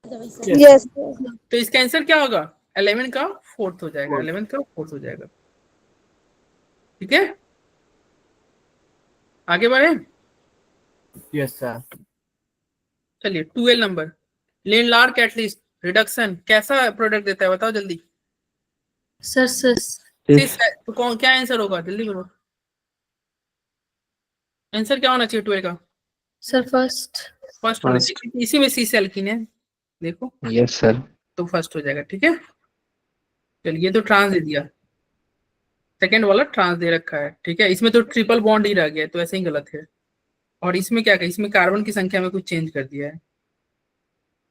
Yes. तो इसका आंसर क्या होगा? 11 का फोर्थ हो जाएगा, 11 का फोर्थ हो जाएगा। ठीक है, आगे बढ़े। Yes sir. चलिए 12 नंबर, लेनलार कैटलिस्ट रिडक्शन कैसा प्रोडक्ट देता है? बताओ जल्दी। सर सिस। तो कौन, क्या आंसर होगा? जल्दी करो, आंसर क्या होना चाहिए 12 का? Sir first. फर्स्ट होना चाहिए, इसी में सी एल्कीन है, देखो। Yes sir. तो फर्स्ट हो जाएगा। ठीक है, चलिए तो ट्रांस दे दिया, सेकेंड वाला ट्रांस दे रखा है। ठीक है, इसमें तो ट्रिपल बॉन्ड ही रह गया, तो ऐसे ही गलत है। और इसमें क्या है? इसमें कार्बन की संख्या में कुछ चेंज कर दिया है।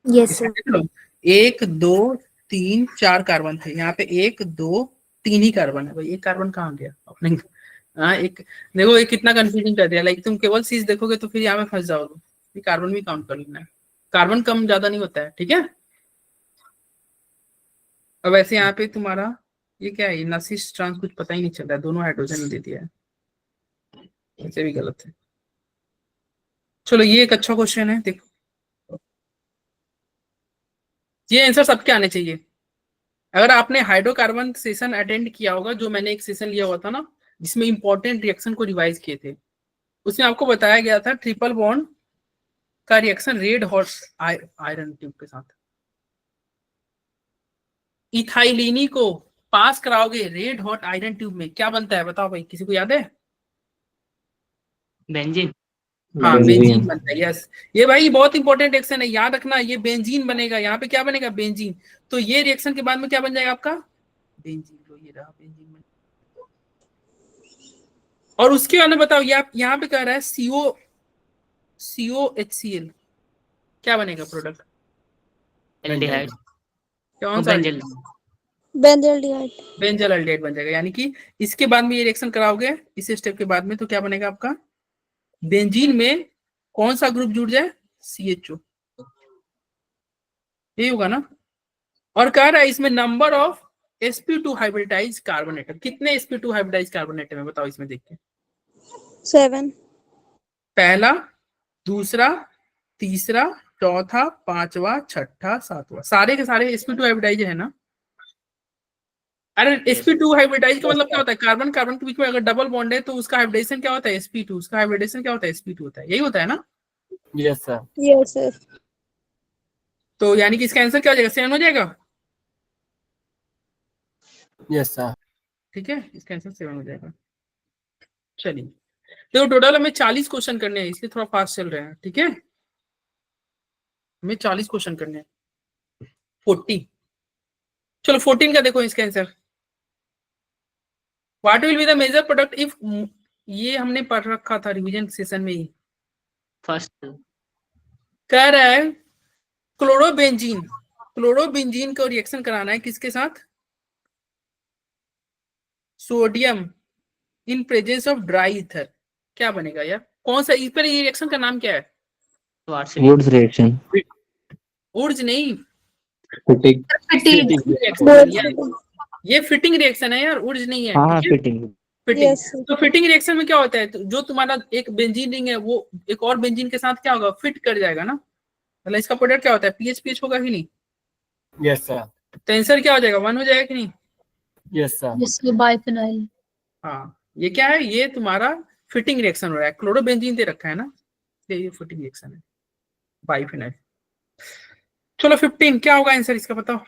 Yes, इसमें sir. देख लो, 1 2 3 4 कार्बन थे, यहाँ पे 1 2 3 ही कार्बन है भाई। एक कार्बन कहाँ गया अपने? हाँ एक, देखो ये कितना कंफ्यूजिंग कर दिया। लाइक तुम केवल सीज देखोगे तो फिर यहाँ पे फंस जाओगे। कार्बन भी काउंट कर लेना है, कार्बन कम ज्यादा नहीं होता है। ठीक है, अब वैसे यहाँ पे तुम्हारा ये क्या है? नासिस ट्रांस कुछ पता ही नहीं चल रहा है, दोनों हाइड्रोजन ही दे दिया है, ऐसे भी गलत है। चलो ये एक अच्छा क्वेश्चन है, देखो ये आंसर सबके आने चाहिए। अगर आपने हाइड्रोकार्बन सेशन अटेंड किया होगा, जो मैंने एक सेशन लिया हुआ था ना जिसमें इंपॉर्टेंट रिएक्शन को रिवाइज किए थे, उसमें आपको बताया गया था ट्रिपल बॉन्ड का reaction red hot iron tube के साथ। इथाइलिनी को पास कराओगे रेड हॉट आयरन ट्यूब में, क्या बनता है बताओ भाई, किसी को याद है? बेंजीन। हाँ बेंजीन। बेंजीन बनता है, यस। ये भाई बहुत इंपॉर्टेंट रिएक्शन है, याद रखना, ये बेंजीन बनेगा। यहाँ पे क्या बनेगा? बेंजीन। तो ये रिएक्शन के बाद में क्या बन जाएगा आपका? बेंजीन। लो ये रहा बेंजीन बन। और उसके बाद में बताओ, ये आप यहाँ पे कह रहा है COHCl, क्या बनेगा प्रोडक्ट? एल्डिहाइड। कौन सा? बेंजल। बेंजल्डिहाइड। बेंजल एल्डिहाइड बन जाएगा। यानी कि इसके बाद में ये रिएक्शन कराओगे इस स्टेप के बाद में, तो क्या बनेगा आपका? बेंजीन में कौन सा ग्रुप जुड़ जाए? CHO, यही होगा ना। और कह रहा है इसमें number of sp2 hybridise carbon atom, कितने sp2 हाइब्रिडाइज कार्बन एटम है बताओ इसमें, देख के। 7। पहला, दूसरा, तीसरा, चौथा, पांचवा, छठा, सातवां, सारे के सारे sp2 हाइब्रिडाइज है ना। अरे sp2 हाइब्रिडाइज का मतलब क्या होता है? कार्बन कार्बन के बीच में अगर डबल बॉन्ड है तो उसका हाइब्रिडेशन क्या होता है? sp2। उसका हाइब्रिडेशन क्या होता है? sp2 होता है, यही होता है ना। Yes, sir. Yes, sir. तो यानी कि इसका आंसर क्या हो जाएगा? 7 हो जाएगा। Yes, sir. ठीक है, इसका आंसर 7 हो जाएगा। चलिए, देखो टोटल हमें 40 क्वेश्चन करने हैं, इसलिए थोड़ा फास्ट चल रहे हैं। ठीक है, हमें 40 क्वेश्चन करने हैं। 40, चलो 14 का देखो इसका answer. What will be the major product if, ये हमने पढ़ रखा था रिवीजन सेशन में ही। फर्स्ट। कह रहा है क्लोरोबेंजीन, क्लोरोबेंजीन को रिएक्शन कराना है किसके साथ? Sodium in presence of dry ether, क्या बनेगा यार? कौन सा इस पर, ये रिएक्शन का नाम क्या है? Woods reaction. उर्ज नहीं, फिटिंग। रिएक्शन। ये फिटिंग रिएक्शन है यार, उर्ज नहीं है। हाँ ठीक है? फिटिंग। फिटिंग। Yes, sir. तो फिटिंग रिएक्शन में क्या होता है? तो जो तुम्हारा एक बेंजीन रिंग है वो एक और बेंजीन के साथ क्या होगा? फिट कर जाएगा ना। मतलब इसका प्रोडक्ट क्या होता है? पीएच होगा कि नहीं? Yes, sir. तो आंसर क्या हो जाएगा? 1 हो जाएगा कि नहीं? Yes, sir. जिसके बाइफिनाइल। हाँ, ये क्या है? ये तुम्हारा फिटिंग रिएक्शन हो रहा है। क्लोरोबेंजीन दे रखा है ना, ये फिटिंग रिएक्शन है, बाइफिनाइल। चलो 15 क्या होगा आंसर इसका बताओ।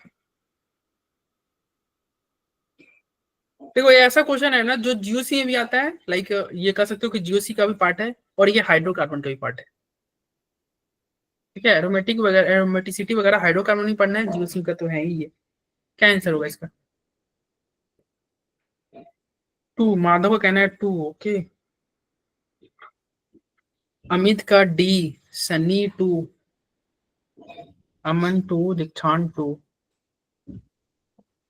देखो ये ऐसा क्वेश्चन है ना जो जीओसी में भी आता है, लाइक ये कह सकते हो कि जीओसी का भी पार्ट है और ये हाइड्रोकार्बन का भी पार्ट है। ठीक है, एरोमेटिक वगैरह, एरोमेटिसिटी वगैरह हाइड्रोकार्बन ही पढ़ना है, जीओसी का तो है ही ये। क्या आंसर होगा इसका? 2, माधव का कहना है 2। ओके, अमित का D, सनी 2, अमन 2, दीक्षांत 2,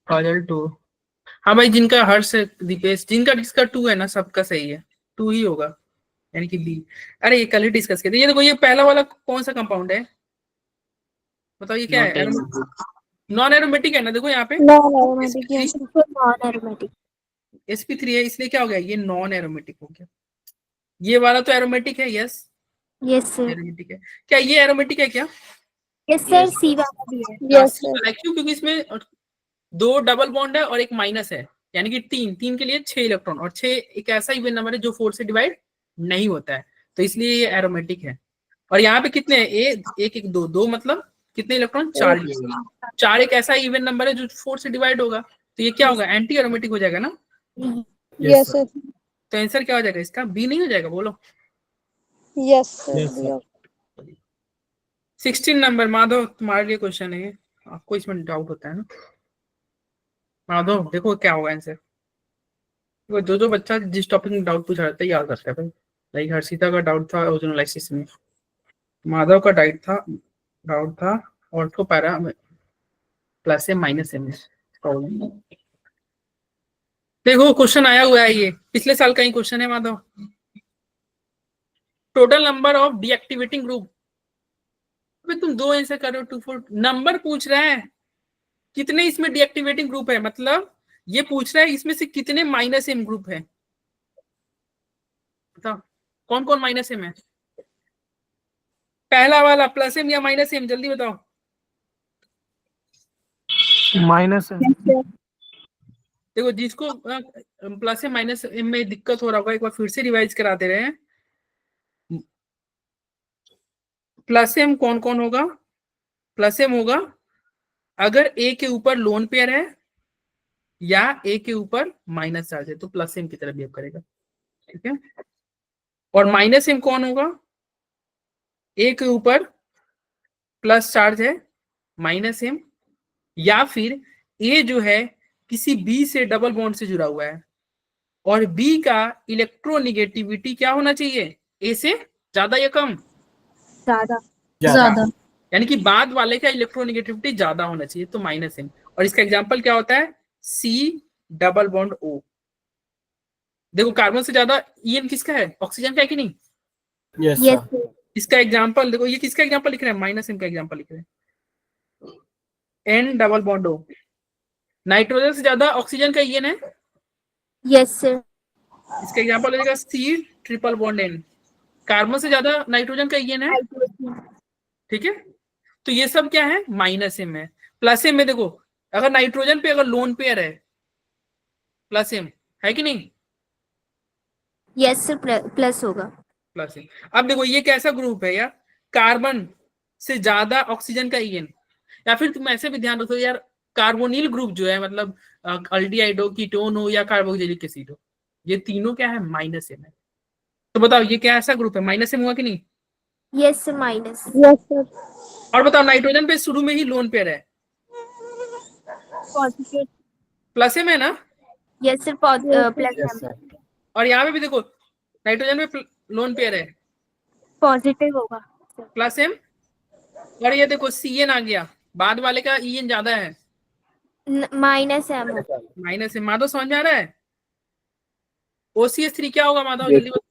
काजल 2। हाँ भाई, जिनका हर्ष, दीपेश, जिनका जिसका 2 है ना, सबका सही है, 2 ही होगा, यानी कि B। अरे ये कल ही डिस्कस किया था। ये देखो, ये पहला वाला कौन सा कंपाउंड है बताओ, ये क्या है? नॉन एरोमेटिक है ना, देखो यहाँ पे Non-aromatic. Yes, sir. Non-aromatic. sp3 है, इसलिए क्या हो गया? ये नॉन एरोमेटिक हो गया। ये वाला तो एरोमेटिक है, यस Yes, sir. एरोमेटिक है। क्या ये एरोमेटिक है क्या? Yes, sir. Yes. C वाला भी है. Yes, sir. क्यों? क्योंकि इसमें 2 डबल बॉन्ड है और एक माइनस है, यानी कि 3 के लिए 6 इलेक्ट्रॉन, और 6 एक ऐसा इवन नंबर है जो 4 से डिवाइड नहीं होता है, तो इसलिए ये एरोमेटिक है। और यहाँ पे कितने हैं? एक एक 2, 2 मतलब कितने इलेक्ट्रॉन? 4 इलेक्ट्रॉन। 4 एक ऐसा इवन नंबर है जो 4 से डिवाइड होगा, तो ये क्या होगा? एंटी एरोमेटिक हो जाएगा ना। Yes, sir. तो आंसर क्या हो जाएगा इसका? बी नहीं हो जाएगा? बोलो। Yes, sir. Yes, sir. 16 number, Madhav तुम्हारे लिए क्वेश्चन है, आपको इसमें डाउट होता है ना। माधव देखो क्या होगा आंसर। देखो जो बच्चा जिस टॉपिक में डाउट पूछ रहा था याद करता है भाई। लाइक हर्षिता का डाउट था ओजोनोलाइसिस में, माधव का डाउट था ortho para plus M minus M. देखो क्वेश्चन आया हुआ है, ये पिछले साल का ही क्वेश्चन है Madhav. Total number of deactivating group, तुम 2 आंसर कर रहे हो, 2 4 नंबर पूछ रहे हैं, कितने इसमें डीएक्टिवेटिंग ग्रुप है, मतलब ये पूछ रहा है इसमें से कितने माइनस एम ग्रुप है। बताओ कौन कौन माइनस एम है? पहला वाला प्लस एम या माइनस एम, जल्दी बताओ। माइनस है। देखो जिसको प्लस या माइनस एम में दिक्कत हो रहा होगा, एक बार फिर से रिवाइज करा दे रहे हैं। प्लस एम कौन कौन होगा? प्लस एम होगा अगर ए के ऊपर लोन पेयर है या ए के ऊपर माइनस चार्ज है तो प्लस एम की तरह बिहेव करेगा, ठीक है। और माइनस एम कौन होगा? ए के ऊपर प्लस चार्ज है माइनस एम, या फिर ए जो है किसी बी से डबल बॉन्ड से जुड़ा हुआ है और बी का इलेक्ट्रोनिगेटिविटी क्या होना चाहिए? ए से ज्यादा या कम? ज्यादा। यानी कि बाद वाले का इलेक्ट्रोनिगेटिविटी ज्यादा होना चाहिए, तो माइनस एम। और इसका एग्जांपल क्या होता है? C double bond O. देखो कार्बन से ज्यादा ईएन किसका है? ऑक्सीजन का है कि नहीं? Yes sir. इसका एग्जांपल देखो, ये किसका एग्जांपल लिख रहे हैं? माइनस एम का एग्जांपल लिख रहे हैं, N double bond O. Nitrogen से ज्यादा ऑक्सीजन का ईएन है, यस सर। इसका एग्जांपल हो जाएगा C triple bond N. Carbon से ज्यादा नाइट्रोजन का ईएन है, ठीक है। तो ये सब क्या है? माइनस एम है। प्लस एम में देखो, अगर नाइट्रोजन पे अगर लोन पेयर है प्लस एम है कि नहीं? यस सर, प्लस होगा। Plus M. अब देखो ये कैसा ग्रुप है यार? कार्बन से ज्यादा ऑक्सीजन का ईएन, या फिर तुम ऐसे भी ध्यान रखो यार, कार्बोनिल ग्रुप जो है, मतलब अल्डिहाइड हो, कीटोन हो या कार्बोक्सिलिक एसिड हो, ये तीनों क्या है? माइनस एम है। तो बताओ ये क्या ऐसा ग्रुप है? माइनस एम हुआ कि नहीं? Yes sir, minus. Yes sir. और बताओ नाइट्रोजन पे शुरू में ही लोन पेयर है, पॉजिटिव। प्लस एम है ना? Yes sir, plus. Yes sir. और यहाँ पे भी देखो नाइट्रोजन पे लोन पेयर है, पॉजिटिव होगा प्लस एम। और ये देखो सीएन आ गया, बाद वाले का ईएन ज्यादा है, minus M. Minus M. Madhav समझ में आ रहा है? OCH3 क्या होगा माधव? जल्दी बताओ।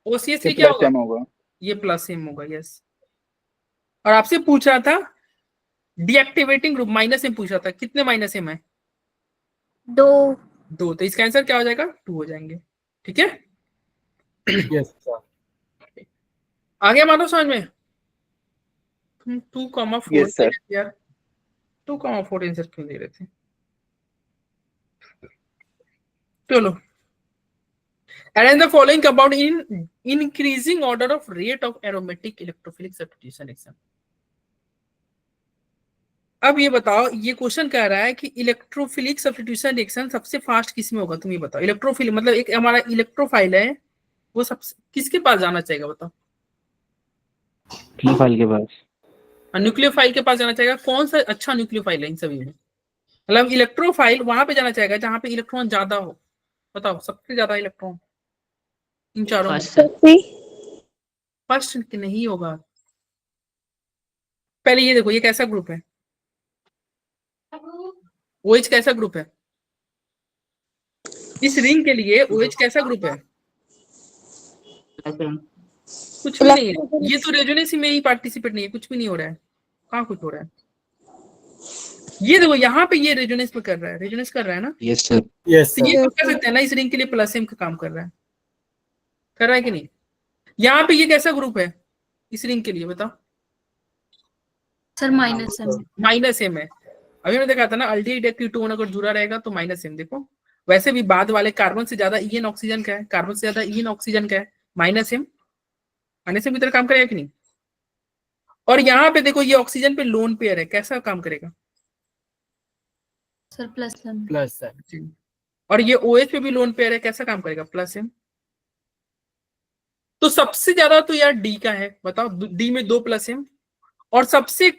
OCH3 क्या होगा? ये प्लस एम होगा, यस। और आपसे पूछ रहा था डीएक्टिवेटिंग ग्रुप, माइनस एम पूछ रहा था, कितने माइनस एम है? 2। तो इसका आंसर क्या हो जाएगा? 2 हो जाएंगे, ठीक है। Yes sir. आ गया माधव समझ में? 2,4 Yes, sir. यार 2,4 आंसर क्यों दे रहे थे? चलो, arrange the following compound in increasing order of rate of aromatic electrophilic substitution reaction। अब ये बताओ, ये क्वेश्चन कह रहा है कि इलेक्ट्रोफिलिक सब्स्टिट्यूशन रिएक्शन सबसे फास्ट किस में होगा? तुम ये बताओ। इलेक्ट्रोफिल मतलब एक हमारा इलेक्ट्रोफाइल है, वो सबसे किसके पास जाना चाहिए बताओ? न्यूक्लियोफाइल के पास। न्यूक्लियोफाइल के पास जाना चाहिए। कौन सा अच्छा न्यूक्लियोफाइल है इन सभी में? मतलब इलेक्ट्रोफाइल वहां पे जाना चाहिए जहां पे इलेक्ट्रॉन ज्यादा हो। बताओ सबसे ज्यादा इलेक्ट्रॉन इन चारों में। फर्स्ट नहीं होगा। पहले ये देखो, ये कैसा ग्रुप है? OH कैसा ग्रुप है? इस रिंग के लिए OH कैसा ग्रुप है? कुछ भी नहीं है, ये तो रेजोनेंस में ही पार्टिसिपेट नहीं है, कुछ भी नहीं हो रहा है। कहाँ कुछ हो रहा है? ये देखो यहाँ पे ये रेजोनेंस पे कर रहा है, रेजोनेंस कर रहा है ना? Yes sir. यस तो ये सर। तो कर सकते हैं ना, इस रिंग के लिए प्लस एम का काम कर रहा है, कर रहा है कि नहीं? यहाँ पे ये कैसा ग्रुप है इस रिंग के लिए बताओ? Sir minus M. Minus M है। अभी मैंने देखा था ना, अल्डिहाइड कीटोन अगर जुड़ा रहेगा तो माइनस एम। देखो वैसे भी बाद वाले कार्बन से ज्यादा ईएन ऑक्सीजन का है, कार्बन से ज्यादा ईएन ऑक्सीजन का है, माइनस एम। माइनस एम की तरह काम करेगा कि नहीं? और यहाँ पे देखो ये ऑक्सीजन पे लोन पेयर है, कैसा काम करेगा? Sir plus M. Plus sir. और ये OH पे भी लोन पेयर है, कैसा काम करेगा? Plus M. तो सबसे ज्यादा तो यार डी का है, बताओ। डी में 2 प्लस एम। और सबसे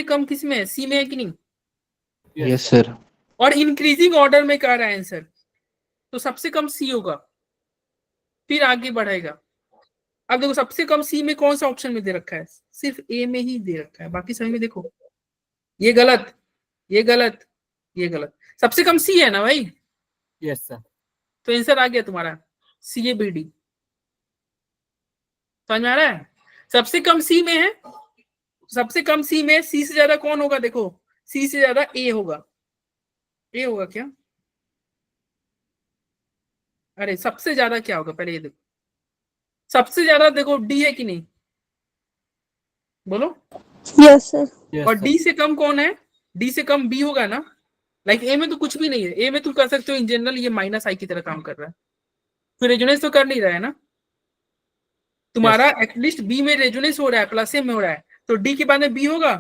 कम किस में है? सी में है कि नहीं? Yes sir. और इंक्रीजिंग ऑर्डर में कह रहा है आंसर, तो सबसे कम सी होगा, फिर आगे बढ़ेगा। अब देखो सबसे कम सी में कौन सा ऑप्शन में दे रखा है? सिर्फ ए में ही दे रखा है, बाकी सभी में देखो ये गलत, ये गलत, ये गलत। सबसे कम सी है ना भाई? Yes sir. तो आंसर आ गया तुम्हारा CABD। समझ में आ रहा है? सबसे कम सी में है, सबसे कम सी में सी से ज्यादा कौन होगा? देखो सी से ज्यादा ए होगा। ए होगा क्या? अरे सबसे ज्यादा क्या होगा पहले ये देखो। सबसे ज्यादा देखो डी है कि नहीं? बोलो। Yes sir. Yes, और sir. डी से कम कौन है? डी से कम बी होगा ना। लाइक ए में तो कुछ भी नहीं है, ए में तुम कर सकते हो इन जनरल ये माइनस आई की तरह काम कर रहा है, फिर रेजोनेंस तो कर नहीं रहा है ना तुम्हारा। एटलीस्ट बी में रेजोनेंस हो रहा है, प्लस ए में हो रहा है, तो डी के बाद में बी होगा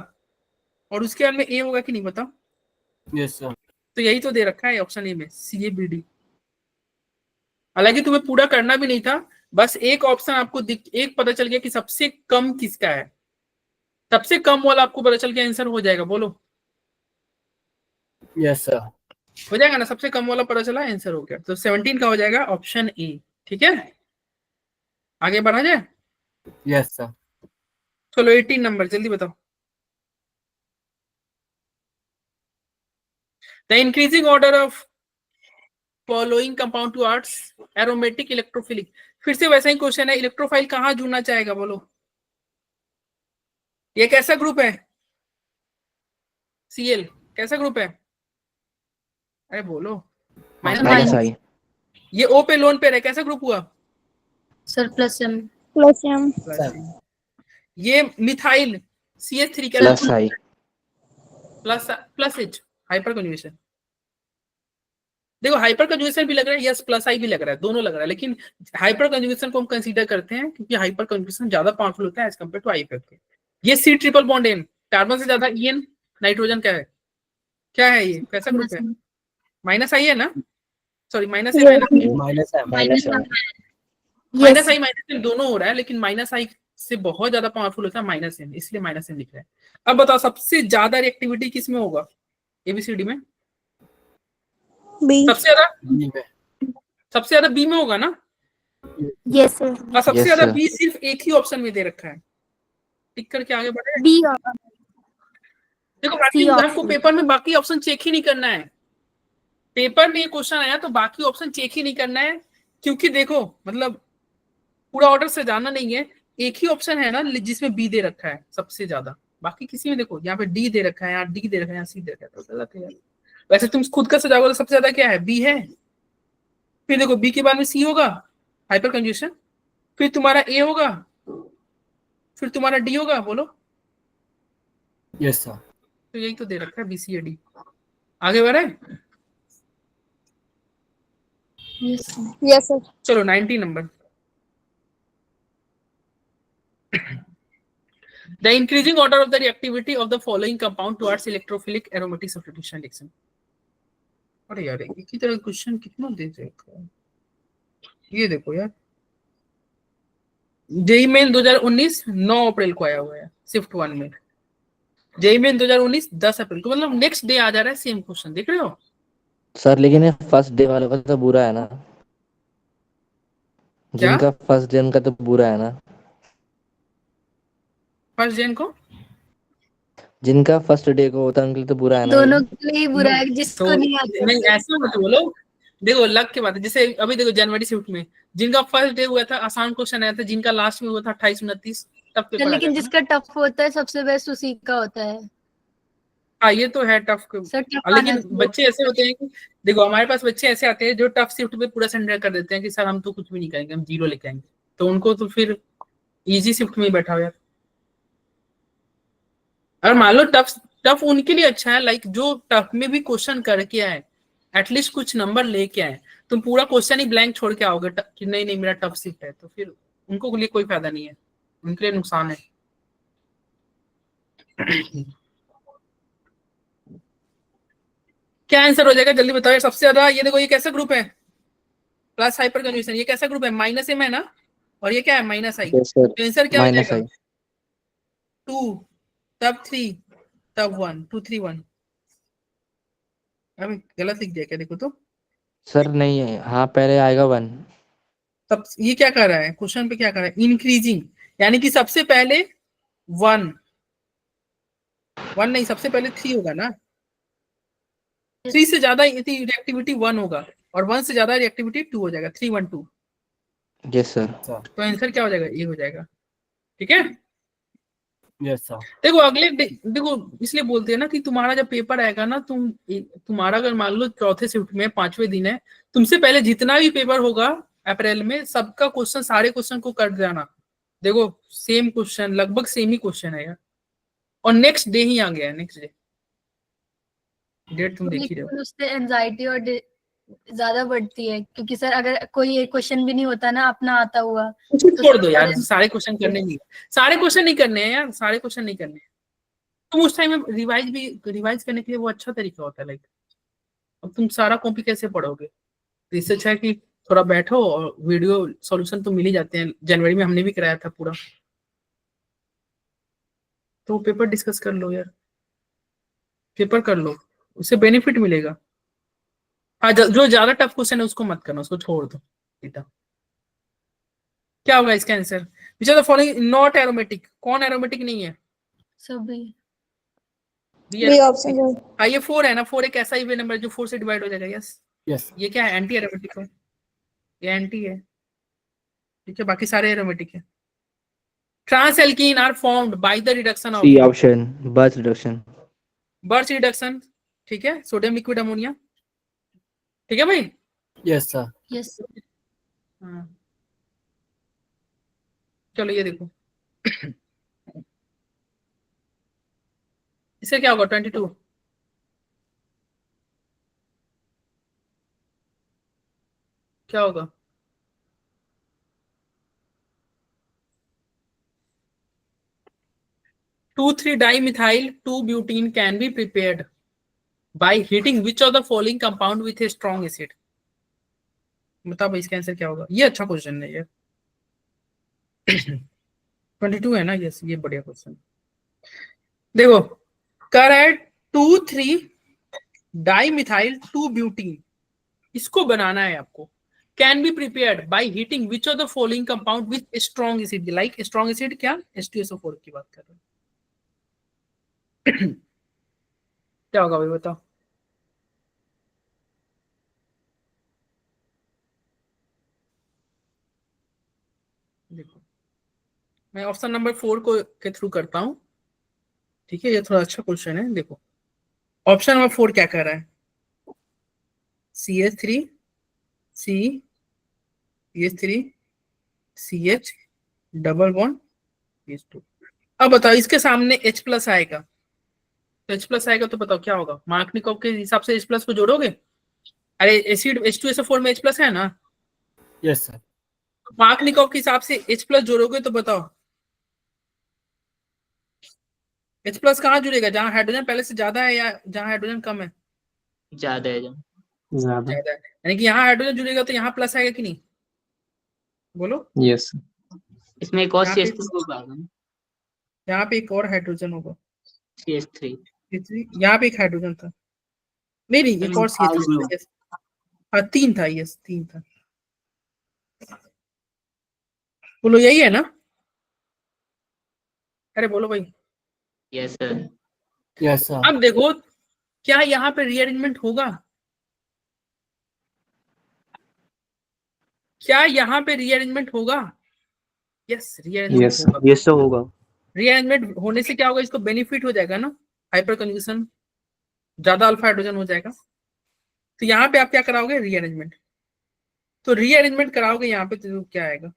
और उसके बाद में ए होगा कि नहीं बताओ। Yes, sir. तो यही तो दे रखा है ऑप्शन ए में, सी ए बी डी। हालांकि तुम्हें पूरा करना भी नहीं था, बस एक ऑप्शन आपको एक पता चल गया कि सबसे कम किसका है, सबसे कम वाला आपको पता चल गया, आंसर हो जाएगा। बोलो Yes, sir. हो जाएगा ना, सबसे कम वाला पता चला, आंसर हो गया। तो 17 का हो जाएगा ऑप्शन ए। ठीक है, आगे बढ़ा जाए। Yes, sir. चलो 18 नंबर जल्दी बताओ। The increasing order of following compound towards aromatic electrophilic. फिर से वैसा ही क्वेश्चन है, इलेक्ट्रोफाइल कहाँ जुड़ना चाहेगा बोलो। ये कैसा ग्रुप है? सीएल कैसा ग्रुप है? अरे बोलो। Minus I. ये ओ पे लोन पे है, कैसा ग्रुप हुआ? Sir plus M. Plus M. ये मिथाइल CH3 क्या? Plus I. Plus H hyperconjugation. देखो हाइपर कंजुगेशन भी लग रहा है, यस प्लस आई भी लग रहा है, दोनों लग रहा है, लेकिन हाइपर कंजुगेशन को हम कंसीडर करते हैं क्योंकि हाइपर कंजुगेशन ज्यादा पावरफुल होता है एज कम्पेयर टू IFF के। ये C triple bond N, carbon से ज्यादा EN, नाइट्रोजन क्या है? क्या है ये, कैसा ग्रुप है? माइनस आई है ना, सॉरी माइनस एम है ना। Minus M. माइनस आई। माइनस आई माइनस एम दोनों हो रहा है, लेकिन माइनस आई से बहुत ज्यादा पावरफुल होता है माइनस एम, इसलिए माइनस एम लिख रहे हैं। अब बताओ सबसे ज्यादा रिएक्टिविटी किस में होगा? ABCD में बी। सबसे ज्यादा, B में. सबसे ज्यादा बी में होगा ना। Yes sir. और सबसे Yes, ज्यादा sir. बी सिर्फ एक ही ऑप्शन में दे रखा है, टिक करके आगे बढ़े। बी। देखो बाकी C आपको option. पेपर में बाकी ऑप्शन चेक ही नहीं करना है। पेपर में ये क्वेश्चन आया तो बाकी ऑप्शन चेक ही नहीं करना है, क्योंकि देखो मतलब पूरा ऑर्डर से जाना नहीं है, एक ही ऑप्शन है ना जिसमें बी दे रखा है सबसे ज्यादा। बाकी किसी में देखो यहाँ पे डी दे रखा है, यहाँ डी दे रखा है, यहाँ सी दे रखा है, तो गलत है यार। वैसे तुम खुद का सजाओगे तो सबसे ज्यादा क्या है? बी है। फिर देखो बी के बाद में सी होगा हाइपर कंजुगेशन, फिर तुम्हारा ए होगा, फिर तुम्हारा डी होगा। बोलो Yes, sir. तो यही तो दे रखा है BCAD। आगे बढ़े। Yes sir. चलो 19 number. The increasing order of the reactivity of the following compound towards electrophilic aromatic substitution reaction। अरे यार एक ही तरह क्वेश्चन कितना दे रखा है, ये देखो यार। जेई मेन 2019 9 अप्रैल को आया हुआ है शिफ्ट 1 में। जेई मेन 2019 10 अप्रैल को, मतलब नेक्स्ट डे आ जा रहा है सेम क्वेश्चन, देख रहे हो। सर लेकिन ये फर्स्ट डे वाले का तो बुरा है ना, क्या? जिनका फर्स्ट डे उनका तो बुरा है ना, फर्स्ट जन को, जिनका फर्स्ट डे को होता है उनके लिए तो बुरा है ना। दोनों के लिए ही बुरा है, जिसको तो नहीं आता। नहीं ऐसा मत बोलो। देखो लक की बात है, जैसे अभी देखो जनवरी शिफ्ट में जिनका फर्स्ट डे हुआ था आसान क्वेश्चन आया था, जिनका लास्ट में हुआ था 28-29 तब पेपर। लेकिन जिसका टफ होता है सबसे बेस्ट उसी का होता है। हाँ ये तो है टफ। सर टफ लेकिन बच्चे ऐसे होते हैं कि देखो हमारे पास बच्चे ऐसे आते हैं जो टफ शिफ्ट पे पूरा सरेंडर कर देते हैं कि सर हम तो कुछ भी नहीं करेंगे, हम 0 लेके आएंगे, तो उनको तो फिर इजी शिफ्ट में ही बैठा हो यार। अगर मान लो टफ उनके लिए अच्छा है, लाइक जो टफ में भी क्वेश्चन करके आए, एटलीस्ट कुछ नंबर लेके आए। तुम पूरा क्वेश्चन ही ब्लैंक छोड़ के आओगे कि नहीं नहीं मेरा टफ शिफ्ट है, तो फिर उनको लिए कोई फायदा नहीं है, उनके लिए नुकसान है। क्या आंसर हो जाएगा जल्दी बताओ यार। सबसे ज्यादा ये देखो, ये कैसा ग्रुप है? Plus hyper conjugation. ये कैसा ग्रुप है? माइनस एम है ना, और ये क्या है? माइनस आई। Yes, sir. तो आंसर क्या हो माइनस जाएगा? आई। 2 तब 3 तब 1, 2 3 1। अभी गलत लिख दिया क्या? देखो तो सर नहीं है, हाँ पहले आएगा 1। तब ये क्या कर रहा है क्वेश्चन पे, क्या कर रहा है? इंक्रीजिंग, यानी कि सबसे पहले 1 नहीं, सबसे पहले 3 होगा ना। 3 से ज्यादा रिएक्टिविटी 1 होगा और 1 से ज्यादा रिएक्टिविटी 2 हो जाएगा, 3 1 2। Yes sir. तो आंसर क्या हो जाएगा? ये हो जाएगा। ठीक है। Yes, sir. देखो अगले देखो इसलिए बोलते हैं ना कि तुम्हारा जब पेपर आएगा ना, तुम्हारा अगर मान लो चौथे शिफ्ट में 5वें दिन है, तुमसे पहले जितना भी पेपर होगा अप्रैल में, सबका क्वेश्चन सारे क्वेश्चन को कर जाना। देखो सेम क्वेश्चन, लगभग सेम ही क्वेश्चन है यार, और नेक्स्ट डे ही आ गया है, नेक्स्ट डे। डेट तुम देख ही रहे हो। लेकिन उससे एंजाइटी और ज्यादा बढ़ती है, क्योंकि सर अगर कोई एक क्वेश्चन भी नहीं होता ना अपना आता हुआ, कुछ तो छोड़ दो यार, सर सारे क्वेश्चन करने नहीं, सारे क्वेश्चन नहीं करने हैं यार, सारे क्वेश्चन नहीं करने हैं। तुम उस टाइम में रिवाइज करने के लिए वो अच्छा तरीका होता है। लाइक अब तुम सारा कॉपी कैसे पढ़ोगे? तो इससे अच्छा है कि थोड़ा बैठो और वीडियो सॉल्यूशन तो मिल ही जाते हैं। जनवरी में हमने भी कराया था पूरा, तो पेपर डिस्कस कर लो यार, पेपर कर लो, उससे बेनिफिट मिलेगा। हाँ, जो ज्यादा टफ क्वेश्चन है उसको मत करना, उसको छोड़ दो बेटा। क्या होगा इसका answer? Which are the following not aromatic? कौन एरोमेटिक नहीं है? सभी। B option sir. हाँ, ये 4 है ना, 4 एक ऐसा इवन नंबर जो 4 से डिवाइड हो जाएगा। Yes, Yes. ये क्या है? एंटी एरोमेटिक है, ये एंटी है, ठीक है, बाकी सारे एरोमेटिक है। Trans alkene are formed by the reduction of C option, Birch reduction. Birch reduction, ठीक है, सोडियम लिक्विड अमोनिया, ठीक है भाई। Yes, sir. यस। हाँ, चलो ये देखो इससे क्या होगा? 22 क्या होगा? Two 3-dimethyl 2-butene can be prepared by heating which of the following compound with a strong acid? बताओ भाई इसका आंसर क्या होगा? ये अच्छा क्वेश्चन है यार। 22 है ना? यस, ये बढ़िया क्वेश्चन। देखो, कर है 2,3-dimethyl 2-butene, इसको बनाना है आपको। Can be prepared by heating which of the following compound with strong acid? Like strong acid क्या? H2SO4 की बात कर रहे हैं। क्या होगा भाई बताओ? देखो, मैं ऑप्शन नंबर 4 को के थ्रू करता हूं, ठीक है, ये थोड़ा अच्छा क्वेश्चन है। देखो, ऑप्शन नंबर 4 क्या कर रहा है? CH3 CH3 CH double bond H2। अब बताओ इसके सामने H+ आएगा, तो H+ आएगा तो बताओ क्या होगा? मार्कनिकॉव के हिसाब से H+ को जोड़ोगे? अरे एसिड H2SO4 में H+ है ना, Yes, sir. मार्कनिकॉव के हिसाब से H+ जोड़ोगे तो बताओ H+ कहाँ जुड़ेगा? जहां हाइड्रोजन पहले से ज्यादा है या जहां हाइड्रोजन कम है? ज्यादा है जो। ज्यादा। ज्यादा है, यानी कि यहाँ हाइड्रोजन जुड़ेगा तो यहाँ प्लस आएगा कि नहीं? बोलो। Yes. इसमें एक और यहाँ पे CH3 ग्रुप आ गया, यहाँ पे एक और हाइड्रोजन होगा, CH3। यहाँ पे एक हाइड्रोजन था, नहीं नहीं, एक और मिथाइल CH3 ग्रुप। था। हाँ 3 था, यस 3 था। बोलो यही है ना? अरे बोलो भाई। Yes sir. Yes, sir. अब देखो, क्या यहाँ पे रीअरेंजमेंट होगा? क्या यहाँ पे रीअरेंजमेंट होगा? यस, रीअरेंजमेंट Yes, होगा। yes, sir होगा। रीअरेंजमेंट होने से क्या होगा? इसको बेनिफिट हो जाएगा ना, हाइपर कंजुगेशन, ज्यादा अल्फा हाइड्रोजन हो जाएगा। तो यहाँ पे आप क्या कराओगे? रीअरेंजमेंट। तो रीअरेंजमेंट कराओगे यहाँ पे तो क्या आएगा?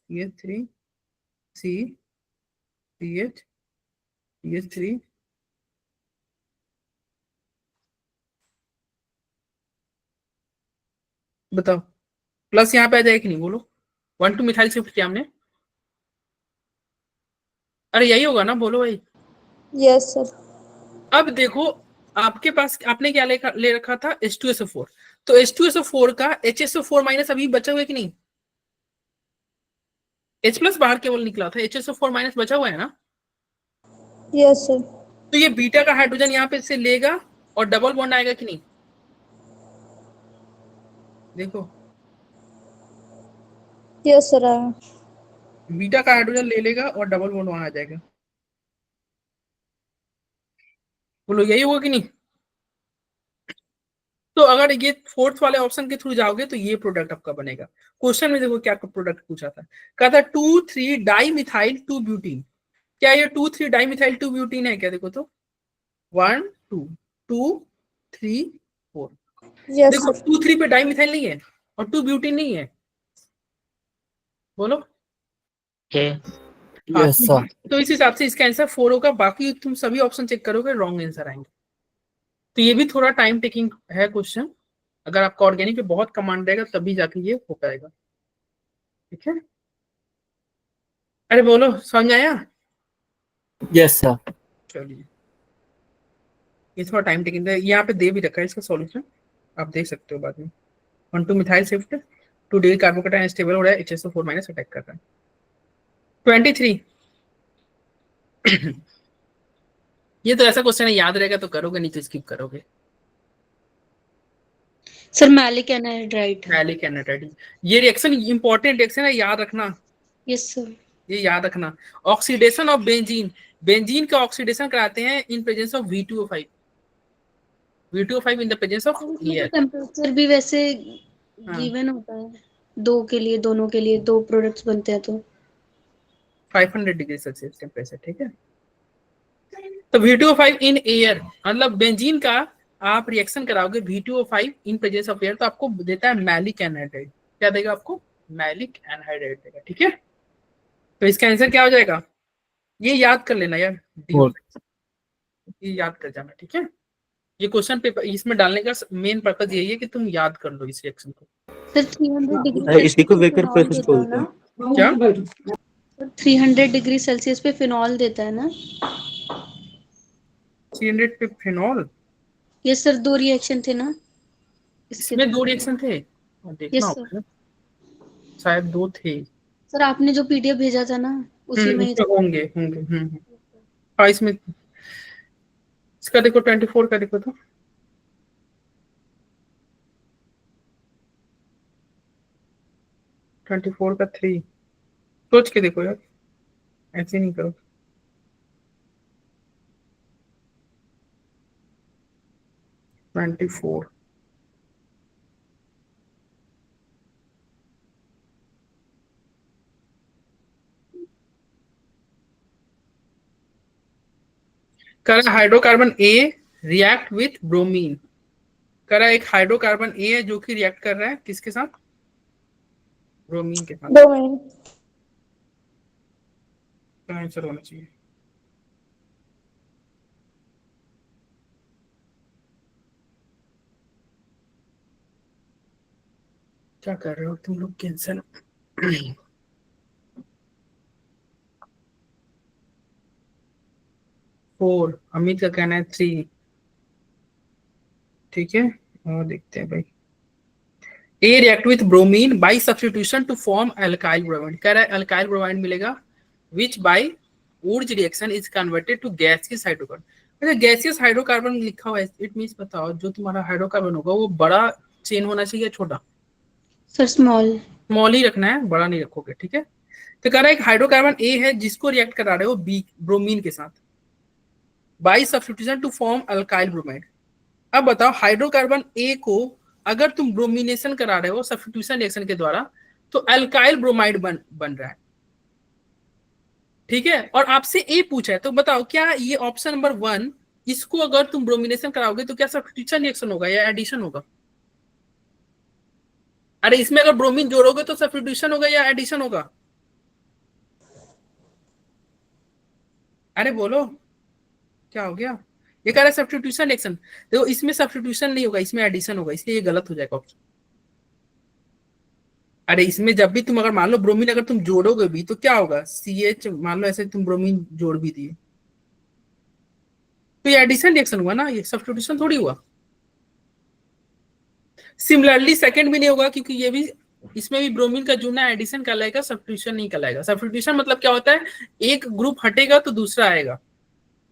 ये 3 CH CH3 बताओ, प्लस यहाँ पे आ जाएगा कि नहीं? बोलो। 1,2 मिथाइल शिफ्ट किया हमने, अरे यही होगा ना? बोलो भाई। Yes sir. अब देखो, आपके पास आपने क्या ले रखा था? H2SO4। तो H2SO4 का HSO4 माइनस अभी बचा हुआ है कि नहीं? H+ बाहर केवल निकला था, HSO4 माइनस बचा हुआ है ना? Yes sir. तो ये बीटा का हाइड्रोजन यहाँ पे से लेगा और डबल बॉन्ड आएगा कि नहीं? देखो, यस सर आया। बीटा का हाइड्रोजन ले लेगा और डबल बॉन्ड वहां आ जाएगा। बोलो यही होगा कि नहीं? तो अगर ये 4th वाले ऑप्शन के थ्रू जाओगे तो ये प्रोडक्ट आपका बनेगा। क्वेश्चन में देखो क्या प्रोडक्ट पूछा था, कहा था 2,3-dimethyl 2-butene। क्या ये 2,3-dimethyl 2-butene है क्या? देखो तो 1 2 2 3 4। यस देखो सर। 2 3 पे डाइमिथाइल नहीं है और 2 ब्यूटीन नहीं है। बोलो। है। हाँ, Yes, sir. तो इस हिसाब से इसका आंसर 4 होगा, बाकी तुम सभी ऑप्शन चेक करोगे रॉन्ग आंसर आएंगे। तो ये भी थोड़ा टाइम टेकिंग है क्वेश्चन, अगर आपका ऑर्गेनिक पे बहुत कमांड रहेगा तभी जाके ये हो पाएगा, ठीक है। अरे बोलो, समझ आया? Yes, sir. चलिए, ये थोड़ा टाइम टेकिंग है, यहाँ पे दे भी रखा है इसका सॉल्यूशन, आप देख सकते हो बाद में। 1,2 methyl shift 2 degree carbocation stable हो रहा है, HSO4 माइनस अटैक कर रहा है। 23 ये तो ऐसा क्वेश्चन है, याद रहेगा तो करोगे, नहीं तो स्किप करोगे। Sir maleic anhydride. Maleic anhydride, ये रिएक्शन इंपॉर्टेंट रिएक्शन है, याद रखना, यस सर। ये याद रखना। ऑक्सीडेशन ऑफ बेंजीन, बेंजीन का ऑक्सीडेशन कराते हैं in presence of V2O5, V2O5 in the presence of air. Temperature भी वैसे गिवन होता है दो के लिए, दोनों के लिए दो प्रोडक्ट्स बनते हैं तो 500 डिग्री सेल्सियस टेम्परेचर, ठीक है। तो V2O5 इन एयर, मतलब बेंजीन का आप रिएक्शन कराओगे V2O5 in presence of air, तो आपको देता है मैलिक एनहाइड्राइड। क्या देगा आपको? मैलिक एनहाइड्राइड देगा, ठीक है। तो इसका आंसर क्या हो जाएगा? ये याद कर लेना यार, ये याद कर जाना, ठीक है। ये क्वेश्चन पेपर इसमें डालने का मेन पर्पज यही है कि तुम याद कर लो इस रिएक्शन को। सर 300 डिग्री इसी को वेकर प्रोसेस बोलते हैं। क्या? 300 डिग्री सेल्सियस पे फिनॉल देता है ना? 300 पे फिनॉल? यस सर, दो रिएक्शन थे ना इसमें 2 रिएक्शन थे, देखना होगा, शायद 2 थे सर। आपने जो पीडीएफ भेजा था ना उसी में होंगे। हाँ, इसमें इसका देखो 24 का देखो तो, ट्वेंटी फोर का 3, सोच के देखो यार, ऐसे नहीं करो। ट्वेंटी फोर कर hydrocarbon A react with bromine, करा एक हाइड्रोकार्बन ए है जो कि रिएक्ट कर रहा है किसके साथ? ब्रोमीन के साथ। ब्रोमीन। क्या आंसर होना चाहिए? क्या कर रहे हो तुम लोग? कैंसर। 4, अमित का कहना है 3, ठीक है। और देखते हैं भाई, A react with bromine by substitution to form alkyl bromide, कह रहा है अल्काइल ब्रोमाइड मिलेगा which by Wurtz reaction is converted to gaseous hydrocarbon. अच्छा, गैसियस हाइड्रोकार्बन लिखा हुआ है, इट मींस बताओ जो तुम्हारा हाइड्रोकार्बन होगा वो बड़ा चेन होना चाहिए, छोटा? सर स्मॉल ही रखना है, बड़ा नहीं रखोगे, ठीक है। तो कह रहा है एक हाइड्रोकार्बन ए है जिसको रिएक्ट करा रहे हो बी ब्रोमीन के साथ by substitution to form alkyl bromide. अब बताओ हाइड्रोकार्बन ए को अगर तुम ब्रोमिनेशन करा रहे हो सब्स्टिट्यूशन रिएक्शन के द्वारा तो अल्काइल ब्रोमाइड बन रहा है, ठीक है। और आपसे ए पूछा है, तो बताओ क्या ये ऑप्शन नंबर 1 इसको अगर तुम ब्रोमिनेशन कराओगे तो क्या सब्स्टिट्यूशन रिएक्शन होगा या एडिशन होगा? अरे इसमें अगर ब्रोमीन जोड़ोगे तो सब्स्टिट्यूशन होगा या एडिशन होगा? अरे बोलो, क्या हो गया? ये कह रहा है सब्स्टिट्यूशन रिएक्शन, देखो इसमें सब्स्टिट्यूशन नहीं होगा, इसमें एडिशन होगा, इसलिए ये गलत हो जाएगा ऑप्शन। अरे इसमें जब भी तुम अगर मान लो ब्रोमीन अगर तुम जोड़ोगे भी तो क्या होगा? CH मान लो ऐसे तुम ब्रोमीन जोड़ भी दिए तो ये एडिशन रिएक्शन हुआ ना, ये सब्स्टिट्यूशन थोड़ी हुआ। सिमिलरली सेकंड भी नहीं होगा क्योंकि ये भी इसमें भी ब्रोमीन का जुड़ना एडिशन कहलाएगा, सब्स्टिट्यूशन नहीं कहलाएगा। सब्स्टिट्यूशन मतलब क्या होता है? एक ग्रुप हटेगा तो दूसरा आएगा,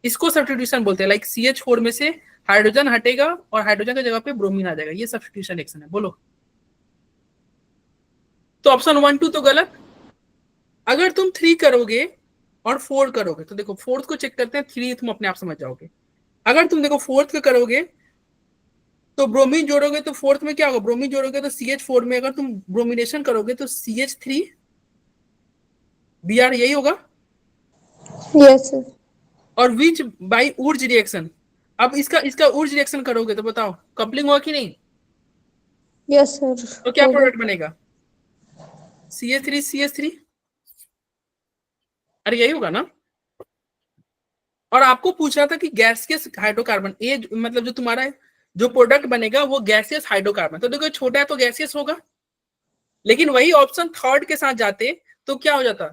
इसको सब्स्टिट्यूशन बोलते हैं। लाइक CH4 में से हाइड्रोजन हटेगा और हाइड्रोजन की जगह पे ब्रोमीन आ जाएगा, ये सब्स्टिट्यूशन रिएक्शन है। बोलो, तो ऑप्शन 1 2 तो गलत। अगर तुम 3 करोगे और 4 करोगे तो देखो, फोर्थ को चेक करते हैं, 3 तुम अपने आप समझ जाओगे। अगर तुम देखो फोर्थ को करोगे तो ब्रोमीन जोड़ोगे तो फोर्थ में क्या होगा? ब्रोमीन जोड़ोगे तो CH4 में अगर तुम ब्रोमिनेशन करोगे तो CH3 Br यही होगा। Yes sir. और विच बाय ऊर्ज रिएक्शन, अब इसका ऊर्ज रिएक्शन करोगे तो बताओ कपलिंग होगा कि नहीं? Yes sir. तो क्या प्रोडक्ट बनेगा? CH3 CH3 अरे यही होगा ना। और आपको पूछना था कि गैसियस हाइड्रोकार्बन, ये मतलब जो तुम्हारा जो प्रोडक्ट बनेगा वो गैसियस हाइड्रोकार्बन, तो देखो छोटा है तो गैसियस होगा, लेकिन वही ऑप्शन थर्ड के साथ जाते तो क्या हो जाता,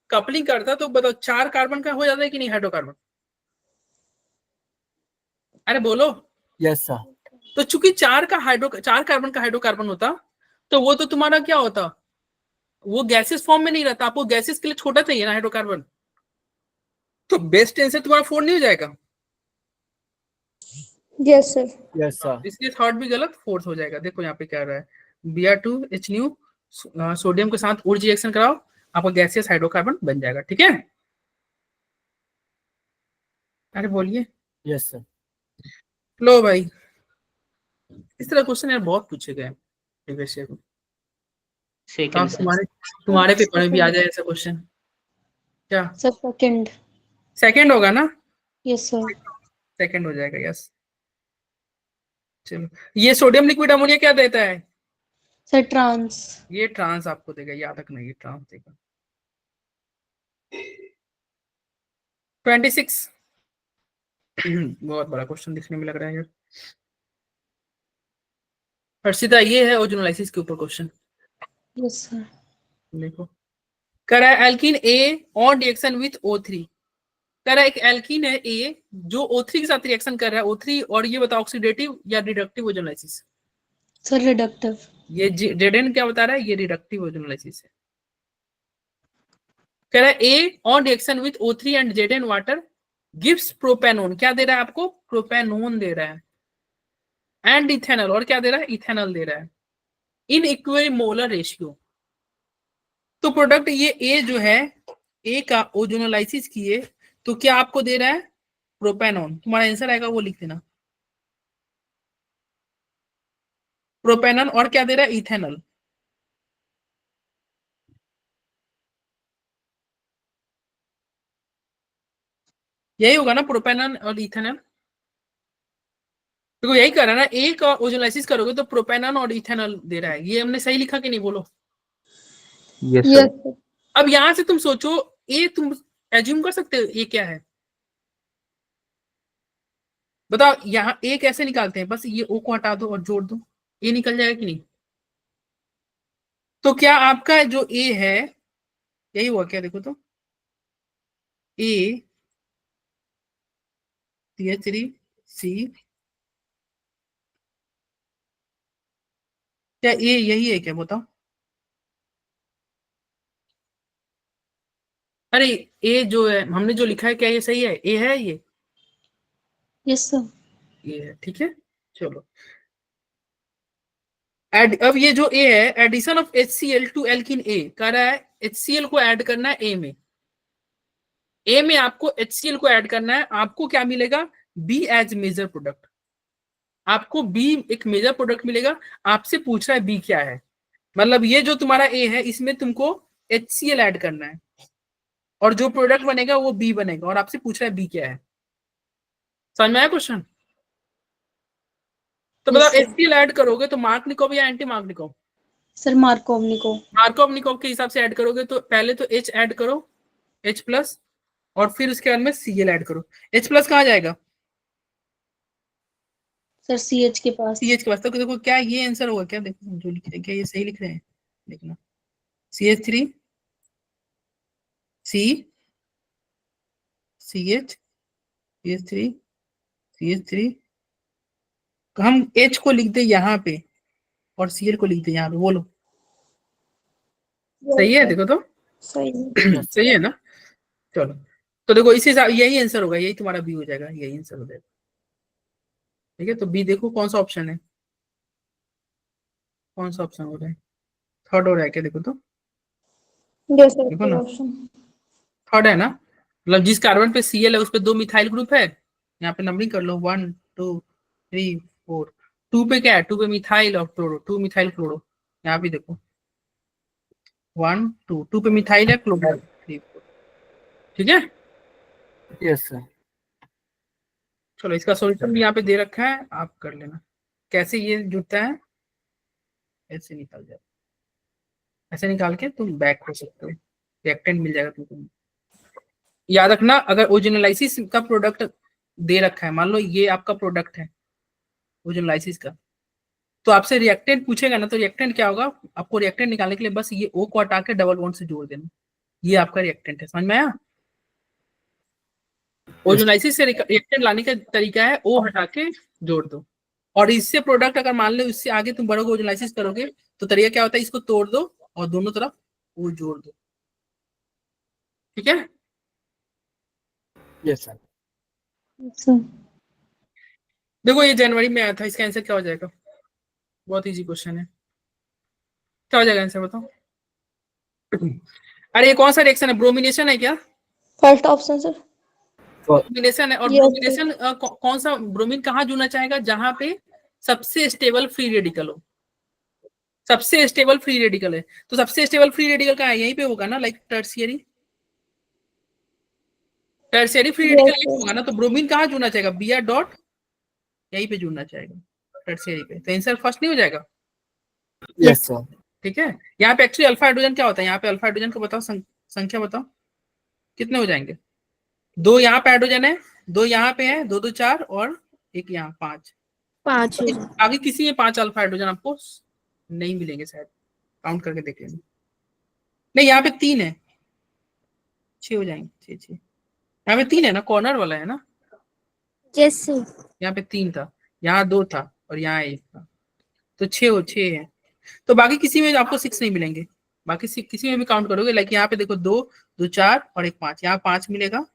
कपलिंग करता, तो बताओ 4 कार्बन का हो जाता है कि नहीं हाइड्रोकार्बन? अरे बोलो। Yes, sir. तो चूंकि 4 कार्बन का हाइड्रोकार्बन होता, तो वो तो तुम्हारा क्या होता, वो गैसियस फॉर्म में नहीं रहता, आपको गैसियस के लिए छोटा चाहिए ना हाइड्रोकार्बन, तो बेस्ट आंसर तुम्हारा 4 नहीं हो जाएगा? Yes, sir. Yes, sir. इसलिए थर्ड भी गलत, फोर्थ हो जाएगा। देखो यहाँ पे क्या रहा है, Br2 H सोडियम के साथ उर्ज रिएक्शन कराओ, आपका गैसियस हाइड्रोकार्बन बन जाएगा। ठीक है, अरे बोलिए। Yes, sir. लो भाई, इस तरह क्वेश्चन यार बहुत पूछे गए प्रीवियस ईयर में, तो आप सेकंड सर। तुम्हारे पेपर में भी आ जाए ऐसा क्वेश्चन। क्या सर सेकंड। सेकंड होगा ना? Yes sir. सेकंड हो जाएगा, यस। चलो, ये सोडियम लिक्विड अमोनिया क्या देता है? Sir trans. ये ट्रांस आपको देगा, याद रखना, ये ट्रांस देगा। 26 बहुत बड़ा क्वेश्चन दिखने में लग रहा है यार। हर्षिता, ये है ओजोनोलाइसिस के ऊपर क्वेश्चन। Yes sir. देखो, कह रहा है alkene A on reaction with O3, कह रहा है एक एल्कीन है ए जो O3 के साथ रिएक्शन कर रहा है, O3, और ये बताओ ऑक्सीडेटिव या रिडक्टिव ओजोनोलाइसिस? Sir reductive. ये जेडेन क्या बता रहा है, ये रिडक्टिव ओजोनोलाइसिस है। कह रहा है A on reaction with O3 and Z N water gives propanone, क्या दे रहा है आपको, प्रोपेनोन दे रहा है, एंड इथेनॉल, और क्या दे रहा है, इथेनॉल दे रहा है, इन इक्विमोलर रेशियो। तो प्रोडक्ट ये ए जो है, ए का ओजोनोलाइसिस किए तो क्या आपको दे रहा है, प्रोपेनॉन। तुम्हारा आंसर आएगा वो लिख देना, प्रोपेनॉन, और क्या दे रहा है, इथेनॉल। यही होगा ना, प्रोपेनॉन और इथेनॉल। देखो यही कर रहा है ना, ए का ओजोनोलाइसिस करोगे तो प्रोपेनॉन और इथेनॉल दे रहा है। ये हमने सही लिखा कि नहीं, बोलो। Yes Yes, sir. sir. अब यहां से तुम सोचो, ए तुम एज्यूम कर सकते हो ये क्या है, बताओ। यहाँ ए कैसे निकालते हैं, बस ये ओ को हटा दो और जोड़ दो, ए निकल जाएगा कि नहीं? तो क्या आपका जो ए है, यही हुआ क्या, देखो तो, ए CH3C, क्या ए यही है क्या, बताओ। अरे ए जो है हमने जो लिखा है, क्या ये सही है, ए है ये? Yes sir. ये है, ठीक है। चलो, अब ये जो ए है, addition of HCl to alkene A, कह रहा है HCl को ऐड करना है ए में, ए में आपको HCl को ऐड करना है, आपको क्या मिलेगा, बी एज मेजर प्रोडक्ट, आपको बी एक मेजर प्रोडक्ट मिलेगा। आपसे पूछ रहा है बी क्या है, मतलब ये जो तुम्हारा ए है इसमें तुमको HCl ऐड करना है, और जो प्रोडक्ट बनेगा वो बी बनेगा, और आपसे पूछ रहा है बी क्या है। समझ में आया क्वेश्चन? तो Yes, बताओ, sir. HCl ऐड करोगे तो मार्कनिकोव या anti Markovnikov? Sir Markovnikov. Markovnikov के हिसाब से ऐड करोगे तो पहले तो H ऐड करो, H+, और फिर उसके बाद में Cl ऐड करो। H+ कहाँ जाएगा, सर CH के पास। CH के पास। तो देखो क्या ये आंसर होगा क्या, देखो जो लिख रहे हैं क्या ये सही लिख रहे हैं, देखना, CH3 C CH CH3 CH3, हम H को लिख दे यहाँ पे और Cl को लिख दे यहाँ पे, बोलो Yes, सही है? sir. देखो तो सही है. सही है ना। चलो, तो देखो इसी हिसाब यही आंसर होगा, यही तुम्हारा बी हो जाएगा, यही आंसर हो जाएगा। ठीक है, तो बी देखो कौन सा ऑप्शन है, कौन सा ऑप्शन हो रहा है, थर्ड हो रहा है क्या, देखो तो, Yes, sir. देखो ना, Option. थर्ड है ना, मतलब जिस कार्बन पे Cl है उस पे 2 मिथाइल ग्रुप है, यहाँ पे नंबरिंग कर लो 1 2 3 4, 2 पे क्या है, 2 पे मिथाइल और क्लोरो, 2 मिथाइल क्लोरो, यहाँ भी देखो 1 2, 2 पे मिथाइल है, क्लोरो 3 4, ठीक है। Yes, sir. चलो, इसका सॉल्यूशन भी यहाँ पे दे रखा है, आप कर लेना कैसे ये जुड़ता है, ऐसे निकल जाए, ऐसे निकाल के तुम बैक हो सकते हो, रिएक्टेंट मिल जाएगा तुमको। याद रखना, अगर ओरिजिनलाइसिस का प्रोडक्ट दे रखा है, मान लो ये आपका प्रोडक्ट है ओरिजिनलाइसिस का, तो आपसे रिएक्टेंट पूछेगा ना, तो रिएक्टेंट क्या होगा, आपको रिएक्टेंट निकालने के लिए बस ये O को हटा के डबल बॉन्ड से जोड़ देना, ये आपका रिएक्टेंट है। समझ में आया? ओरिजिनलाइसिस से रिएक्टेंट लाने का तरीका है O हटा के जोड़ दो, और इससे प्रोडक्ट अगर मान लो इससे आगे तुम बढ़ोगे ओरिजिनलाइसिस करोगे तो तरीका क्या होता है, इसको तोड़ दो और दोनों तरफ O जोड़ दो। ठीक है? Yes, sir. सर देखो ये जनवरी में आया था, इसका आंसर क्या हो जाएगा? बहुत इजी क्वेश्चन है, क्या हो जाएगा आंसर बताओ? अरे ये कौन सा रिएक्शन है, ब्रोमिनेशन है क्या? First option sir. ब्रोमिनेशन है, और Yes, ब्रोमिनेशन कौन सा, ब्रोमीन कहाँ जुड़ना चाहेगा, जहां पे सबसे स्टेबल फ्री रेडिकल हो, सबसे स्टेबल फ्री रेडिकल है, तो सबसे स्टेबल फ्री रेडिकल कहाँ है, यहीं पे होगा ना, लाइक टर्शियरी फ्री रेडिकल यहीं होगा ना, तो ब्रोमीन कहाँ जुड़ना चाहेगा, Br डॉट यहीं पे जुड़ना चाहेगा टर्शियरी पे, तो आंसर फर्स्ट नहीं हो जाएगा? Yes, sir. ठीक है, यहाँ पे एक्चुअली अल्फा हाइड्रोजन क्या होता है, यहाँ पे अल्फा हाइड्रोजन को बताओ, संख्या बताओ कितने हो जाएंगे? 2 यहाँ पे हाइड्रोजन है, 2 यहाँ पे है, 2 2 4 और 1 यहाँ 5। 5 आगे किसी में 5 अल्फा हाइड्रोजन आपको नहीं मिलेंगे शायद, काउंट करके देख लेंगे। नहीं यहाँ पे 3 है, 6 हो जाएंगे, 6 यहाँ पे 3 है ना, कॉर्नर वाला है ना, यस सर। यहाँ पे 3 था, यहाँ 2 था और यहाँ 1 था, तो 6 है। तो बाकी किसी में आपको 6 नहीं मिलेंगे, बाकी किसी में भी काउंट करोगे, लाइक यहाँ पे देखो 2 2 4 और 1 5, यहाँ 5 मिलेगा,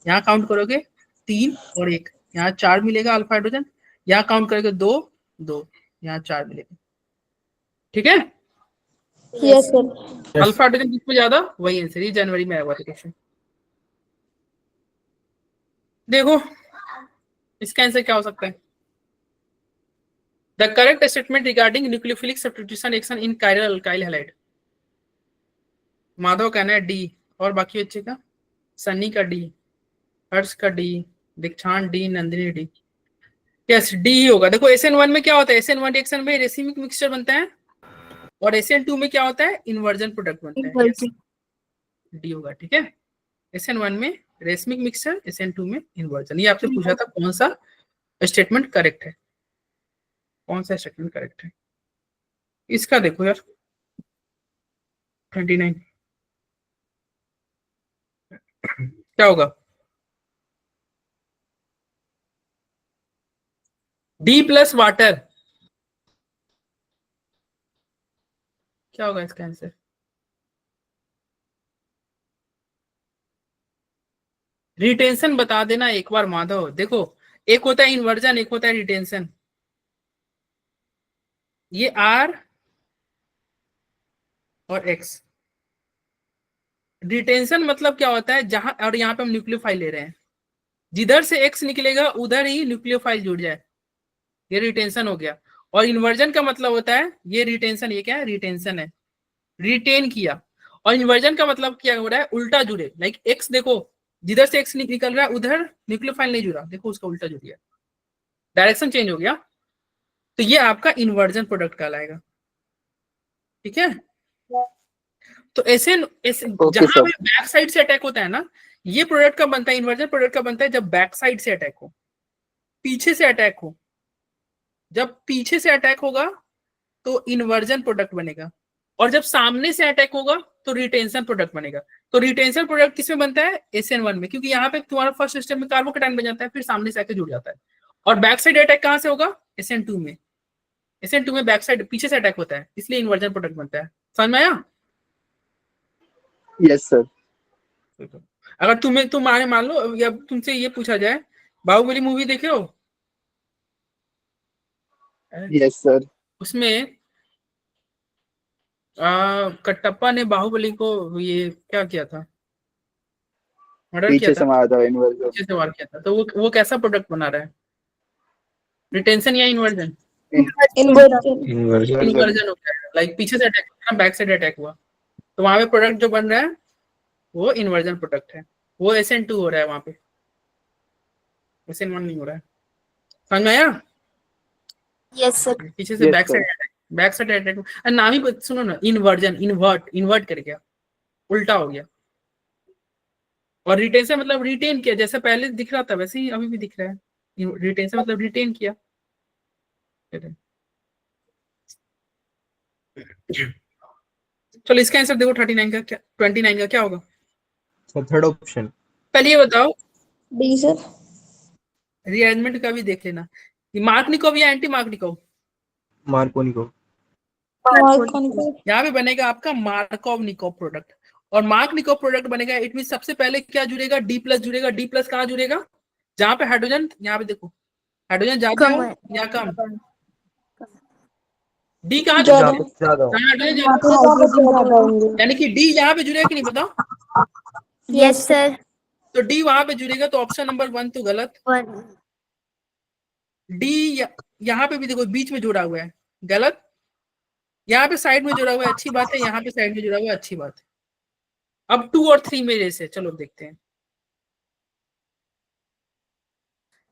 यहाँ काउंट करोगे 3 और 1, यहाँ 4 मिलेगा अल्फा हाइड्रोजन, यहाँ काउंट करोगे 2 2, यहाँ 4 मिलेगा। ठीक है, यस सर। अल्फा हाइड्रोजन किसमें ज्यादा, वही आंसर, ये जनवरी में आया हुआ था क्वेश्चन। देखो इसका आंसर क्या हो सकता है, the correct statement regarding nucleophilic substitution action in chiral alkyl halide. Madhav कहना है डी, और बाकी बच्चे का, सन्नी का डी, हर्ष का D, Dikshant D, Nandini D. Yes D ही होगा। देखो SN1 में क्या होता है, SN1 रिएक्शन में रेसिमिक मिक्सचर बनता है, और SN2 में क्या होता है, इन्वर्जन प्रोडक्ट बनता है। yes, डी होगा। ठीक है, SN1 में रेसिमिक मिक्सचर, SN2 में इन्वर्जन। ये आपसे पूछा था कौन सा स्टेटमेंट करेक्ट है, कौन सा स्टेटमेंट करेक्ट है। इसका देखो यार 29 क्या होगा, डी प्लस वाटर, क्या होगा इसका आंसर? रिटेंशन बता देना एक बार माधव। देखो एक होता है इन्वर्जन, एक होता है रिटेंशन। ये R और X, रिटेंशन मतलब क्या होता है, जहां, और यहाँ पे हम न्यूक्लियोफाइल ले रहे हैं, जिधर से X निकलेगा उधर ही न्यूक्लियोफाइल जुड़ जाए, ये रिटेंशन हो गया। और इन्वर्जन का मतलब होता है, ये रिटेंशन, ये क्या है, रिटेंशन है, रिटेन किया। और इन्वर्जन का मतलब क्या हो रहा है, उल्टा जुड़े, लाइक X देखो जिधर से X निकल रहा है उधर न्यूक्लियोफाइल नहीं जुड़ा, देखो उसका उल्टा जुड़ गया, डायरेक्शन चेंज हो गया, तो ये आपका इन्वर्जन प्रोडक्ट कहलाएगा। ठीक है, तो ऐसे जहां पे बैक साइड से अटैक होता है ना, ये प्रोडक्ट का बनता है, इन्वर्जन प्रोडक्ट का बनता है जब बैक साइड से अटैक हो, पीछे से अटैक हो। जब पीछे से अटैक होगा तो इन्वर्जन प्रोडक्ट बनेगा, और जब सामने से अटैक होगा तो रिटेंशन प्रोडक्ट बनेगा। तो रिटेंशन प्रोडक्ट किसमें बनता है, SN1 में, क्योंकि यहाँ पे तुम्हारा फर्स्ट स्टेप में कार्बोकेटाइन बन जाता है, फिर सामने से आके जुड़ जाता है। और बैक साइड अटैक कहाँ से होगा, SN2 में। SN2 में बैक साइड पीछे से अटैक होता है, इसलिए इन्वर्जन प्रोडक्ट बनता है। समझ में आया? Yes sir. अगर तुम्हारे मान लो या तुमसे ये पूछा जाए, बाहुबली मूवी देखे हो? Yes sir. उसमें कटप्पा ने बाहुबली को ये क्या किया था, मर्डर किया पीछे था, से मारा था, इन्वर्जन। पीछे से वार किया था, तो वो कैसा प्रोडक्ट बना रहा है, रिटेंशन या इन्वर्जन? इन्वर्जन हो गया, लाइक पीछे से अटैक हुआ, बैक साइड अटैक हुआ, तो वहां पे प्रोडक्ट जो बन रहा है वो इन्वर्जन प्रोडक्ट है, वो SN2 हो रहा है वहां पे, SN1 नहीं हो रहा है। समझ में आया? Yes sir. पीछे से बैक साइड अटैक, नाम ही सुनो ना, इन्वर्जन, इन्वर्ट कर गया, उल्टा हो गया। और रिटेंशन मतलब रिटेन किया, जैसे पहले दिख रहा था वैसे ही अभी भी दिख रहा है। रिटेंशन मतलब रिटेन किया। चलो इसका आंसर देखो 39 का क्या, 29 का क्या होगा? Sir third option. पहले ये बताओ, डी सर। रीअरेंजमेंट का भी देख लेना, मार्कनिकोव या एंटी मार्कनिकोव? मार्कोनिको। यहाँ पे बनेगा आपका मार्कोव-निकोव प्रोडक्ट, और मार्क-निकोव प्रोडक्ट बनेगा, इट मीन सबसे पहले क्या जुड़ेगा? डी प्लस जुड़ेगा। डी प्लस कहाँ जुड़ेगा? जहां पे हाइड्रोजन, यहाँ पे देखो हाइड्रोजन ज्यादा कम हो है। या कम? डी कहाँ ज्यादा। जुड़ेगा? ज्यादा। जहाँ हाइड्रोजन ज्यादा, यानी कि डी यहाँ पे जुड़ेगा कि नहीं बताओ? Yes sir. तो डी वहां पे जुड़ेगा, तो ऑप्शन नंबर 1 तो गलत। 1। डी यहाँ पे भी देखो बीच में जुड़ा हुआ है, गलत। यहाँ पे साइड में जुड़ा हुआ है, अच्छी बात है। यहाँ पे साइड में जुड़ा हुआ है, अच्छी बात है। अब 2 और 3 में से चलो देखते हैं।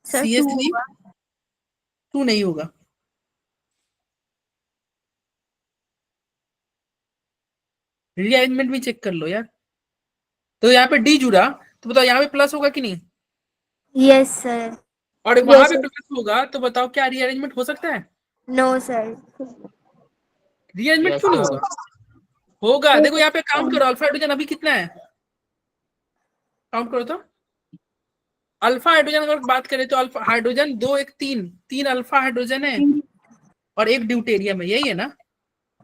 सर CH3 2 नहीं होगा। रीअरेंजमेंट भी चेक कर लो यार। तो यहाँ पे डी जुड़ा, तो बताओ यहाँ पे प्लस होगा कि नहीं? Yes sir. और वहां पे प्लस होगा, तो बताओ क्या रीअरेंजमेंट हो सकता है? No sir. रीअरेंजमेंट Yes, क्यों नहीं sir. होगा? होगा। देखो यहाँ पे काउंट करो, अल्फा हाइड्रोजन अभी कितना है, काउंट करो तो। अल्फा हाइड्रोजन अगर बात करें तो अल्फा हाइड्रोजन 2 1 3 अल्फा हाइड्रोजन है और 1 ड्यूटेरियम है, यही है ना?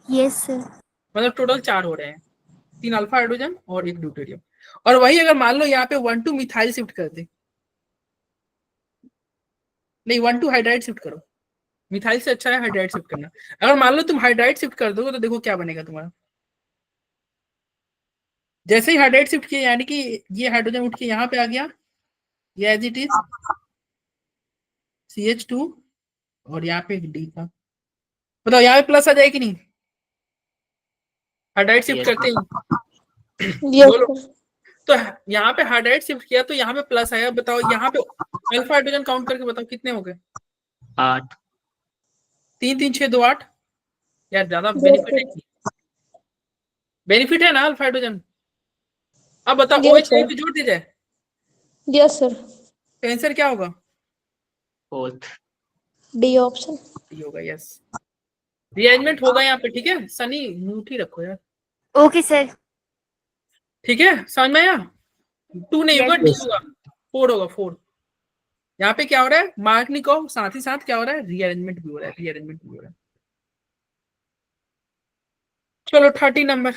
Yes sir. मतलब टोटल 4 हो रहे हैं, 3 अल्फा हाइड्रोजन और 1 ड्यूटेरियम। और वही अगर मान लो यहाँ पे 1 2 मिथाइल शिफ्ट कर दे, नहीं 1 2 हाइड्राइड शिफ्ट करो। मिथाइल से अच्छा है हाइड्राइड शिफ्ट करना। अगर मान लो तुम हाइड्राइड शिफ्ट कर दोगे तो देखो क्या बनेगा तुम्हारा। जैसे ही हाइड्राइड शिफ्ट किया, यानी कि ये हाइड्रोजन उठ के यहाँ पे आ गया, ये एज इट इज CH2 और यहाँ पे डी का, बताओ यहाँ पे प्लस आ जाए कि नहीं हाइड्राइड शिफ्ट Yes, करते ही? बोलो। तो यहाँ पे हाइड्राइड शिफ्ट किया तो यहाँ पे प्लस आया। बताओ यहाँ पे अल्फा हाइड्रोजन काउंट करके बताओ कितने हो गए? 8. 3 3 6 2 8। यार ज्यादा बेनिफिट है, बेनिफिट है ना अल्फा हाइड्रोजन। अब बताओ OH पे जोड़ दिया जाए यस सर। तो आंसर क्या होगा? 4th. D option. डी होगा, यस। रीअरेंजमेंट होगा यहाँ पे, ठीक है। सनी म्यूट ही रखो यार, ओके सर। ठीक है, समझ में आया? 2 नहीं होगा, डी Yes. होगा, 4 होगा, 4। यहाँ पे क्या हो रहा है? मार्कनिकोव, साथ ही साथ क्या हो रहा है? रीअरेंजमेंट भी हो रहा है, रीअरेंजमेंट भी हो रहा है। चलो 30 नंबर,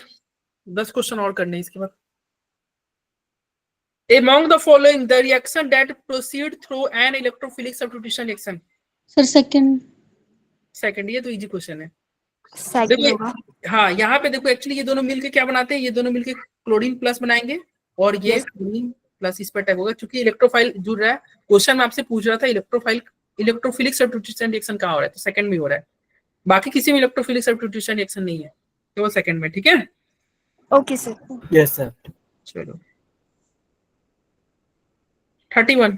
10 क्वेश्चन और करने हैं इसके बाद। Among the following, the reaction that proceed through an electrophilic substitution reaction. Sir second. Second, ये तो इजी क्वेश्चन है। सेकंड देखो होगा। हाँ, यहाँ पे देखो एक्चुअली ये दोनों मिलके क्या बनाते हैं? ये दोनों मिलके क्लोरीन प्लस बनाएंगे और ये क्लोरीन प्लस इस पर टैग होगा, क्योंकि इलेक्ट्रोफाइल जुड़ रहा है। क्वेश्चन में आपसे पूछ रहा था इलेक्ट्रोफिलिक सब्स्टिट्यूशन रिएक्शन कहाँ हो रहा है, तो सेकंड में हो रहा है। बाकी किसी में इलेक्ट्रोफिलिक सब्स्टिट्यूशन रिएक्शन नहीं है, केवल सेकंड में, ठीक है। Okay sir. Yes sir. चलो 31।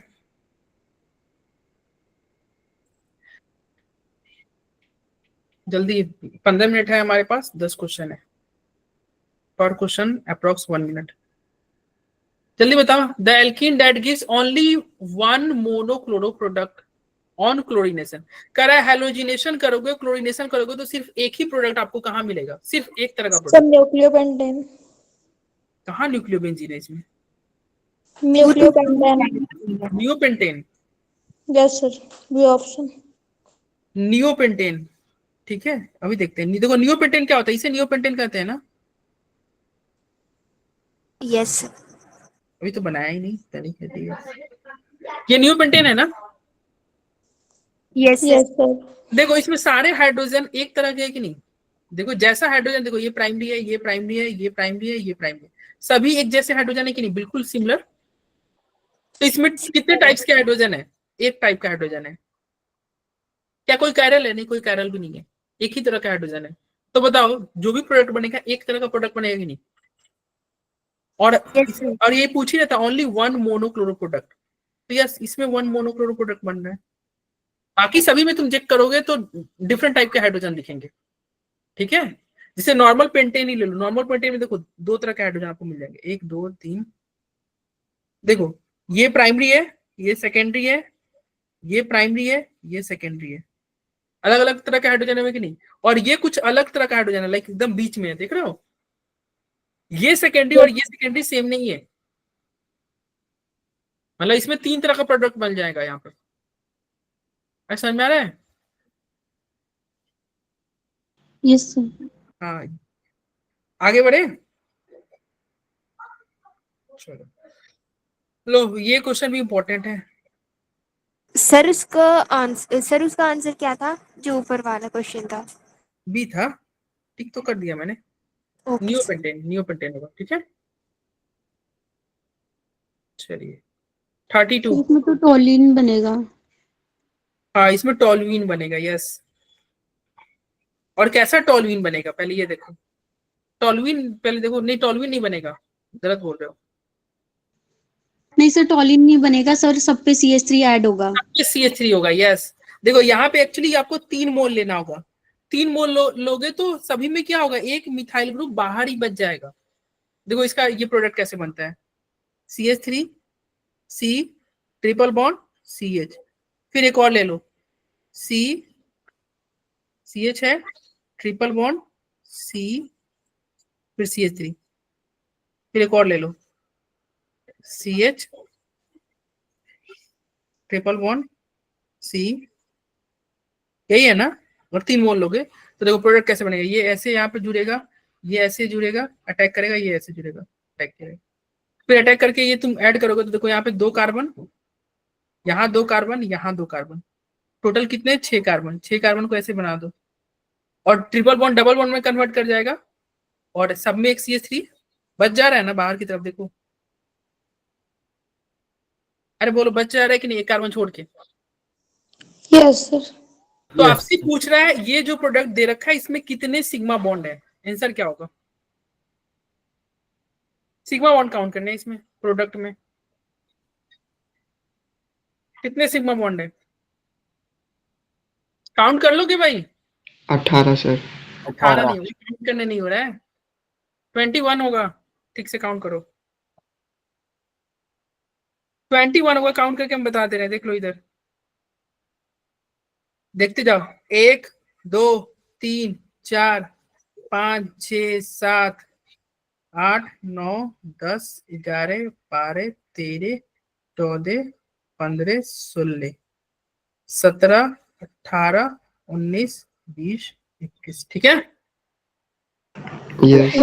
जल्दी, 15 मिनट है हमारे पास, 10 क्वेश्चन है, पर क्वेश्चन अप्रोक्स 1 मिनट। जल्दी बताओ। The alkene that gives only 1 monochloro product on chlorination. कह रहा है हेलोजिनेशन करोगे, क्लोरीनेशन करोगे तो सिर्फ एक ही प्रोडक्ट आपको कहाँ मिलेगा? सिर्फ एक तरह का प्रोडक्ट। न्यूक्लियोपेंटेन। कहाँ न्यूक्लियोबेंजीन है इसमें? न्यूक्लियोपेंटेन। Neopentane, yes sir, B option. Neopentane, ठीक है। अभी देखते हैं। देखो नियोपेंटेन क्या होता है, इसे नियोपेंटेन कहते हैं ना। Yes sir. अभी तो बनाया ही नहीं, पता नहीं कहती है। ये नियोपेंटेन है ना? Yes sir. देखो इसमें सारे हाइड्रोजन एक तरह के है कि नहीं? देखो जैसा हाइड्रोजन, देखो ये प्राइमरी है, ये प्राइमरी है, ये प्राइमरी है, ये प्राइमरी है, सभी एक जैसे हाइड्रोजन है कि नहीं? बिल्कुल सिमिलर। तो इसमें कितने टाइप्स के हाइड्रोजन है? एक टाइप का हाइड्रोजन है। क्या कोई कैरल है? नहीं, कोई कैरल भी नहीं है, एक ही तरह का हाइड्रोजन है। तो बताओ जो भी प्रोडक्ट बनेगा एक तरह का प्रोडक्ट बनेगा कि नहीं? और ये पूछ ही रहा था ओनली 1 मोनोक्लोरो प्रोडक्ट, तो यस इसमें 1 मोनोक्लोरो प्रोडक्ट बन रहा है। बाकी सभी में तुम चेक करोगे तो डिफरेंट टाइप के हाइड्रोजन दिखेंगे, ठीक है। जैसे नॉर्मल पेंटेन ही ले लो, नॉर्मल पेंटेन में देखो 2 तरह के हाइड्रोजन आपको मिल जाएंगे, 1 2 3 देखो ये प्राइमरी है, ये सेकेंडरी है, ये प्राइमरी है, ये सेकेंडरी है। अलग अलग तरह के हाइड्रोजन है कि नहीं? और ये कुछ अलग तरह का हाइड्रोजन है, लाइक एकदम बीच में है, देख रहे हो? ये सेकेंडरी और ये सेकेंडरी सेम नहीं है, मतलब इसमें 3 तरह का प्रोडक्ट बन जाएगा यहाँ पे। ऐसा समझ में आ रहा है? Yes sir. हाँ, आगे बढ़े। चलो लो, ये क्वेश्चन भी इंपॉर्टेंट है। सर उसका आंसर क्या था जो ऊपर वाला क्वेश्चन था? बी था, ठीक तो कर दिया मैंने। ओके नियोपेंटेन होगा, ठीक है। चलिए 32। इसमें तो टोलिन बनेगा। हाँ, इसमें टॉलुइन बनेगा, यस। और कैसा टॉलुइन बनेगा पहले ये देखो। टॉलुइन पहले देखो, नहीं टॉलुइन नहीं बनेगा, गलत बोल रहे हो। नहीं सर, टोलिन नहीं बनेगा सर, सब पे CH3 ऐड होगा। CH3 होगा, यस। देखो यहाँ पे एक्चुअली आपको 3 मोल लेना होगा। 3 मोल लोगे तो सभी में क्या होगा, एक मिथाइल ग्रुप बाहर ही बच जाएगा। देखो इसका ये प्रोडक्ट कैसे बनता है, CH3 C triple bond CH, फिर एक और ले लो, CH है, ट्रिपल बॉन्ड C, फिर CH3, फिर एक और ले लो, CH ट्रिपल बॉन्ड C, यही है ना? और 3 मोल लोगे तो देखो प्रोडक्ट कैसे बनेगा। ये ऐसे यहाँ पे जुड़ेगा, ये ऐसे जुड़ेगा, अटैक करेगा, ये ऐसे जुड़ेगा, अटैक करेगा, फिर अटैक करके ये तुम ऐड करोगे तो देखो यहाँ पे 2 कार्बन, यहाँ 2 कार्बन, यहाँ 2 कार्बन, टोटल कितने? 6 कार्बन। 6 कार्बन को ऐसे बना दो और ट्रिपल बॉन्ड डबल बॉन्ड में कन्वर्ट कर जाएगा और सब में एक CH3 बच जा रहा है ना बाहर की तरफ, देखो। अरे बोलो, बच जा रहा है कि नहीं एक कार्बन छोड़ के? Yes sir. तो आपसे पूछ रहा है ये जो प्रोडक्ट दे रखा है इसमें कितने सिग्मा बॉन्ड है, आंसर क्या होगा? सिग्मा बॉन्ड काउंट करने हैं इसमें, प्रोडक्ट में कितने सिग्मा बॉन्ड है, काउंट कर लोगे भाई? 18 सर। 18 नहीं होगा, काउंट करने नहीं हो रहा है, 21 होगा, ठीक से काउंट करो। 21 होगा, काउंट करके हम बता दे रहे हैं, देख लो इधर, देखते जाओ। 1 2 3 4 5 6 7 8 9 10 11 12 13 14 15 16 17 18 19 20 21, ठीक है। यस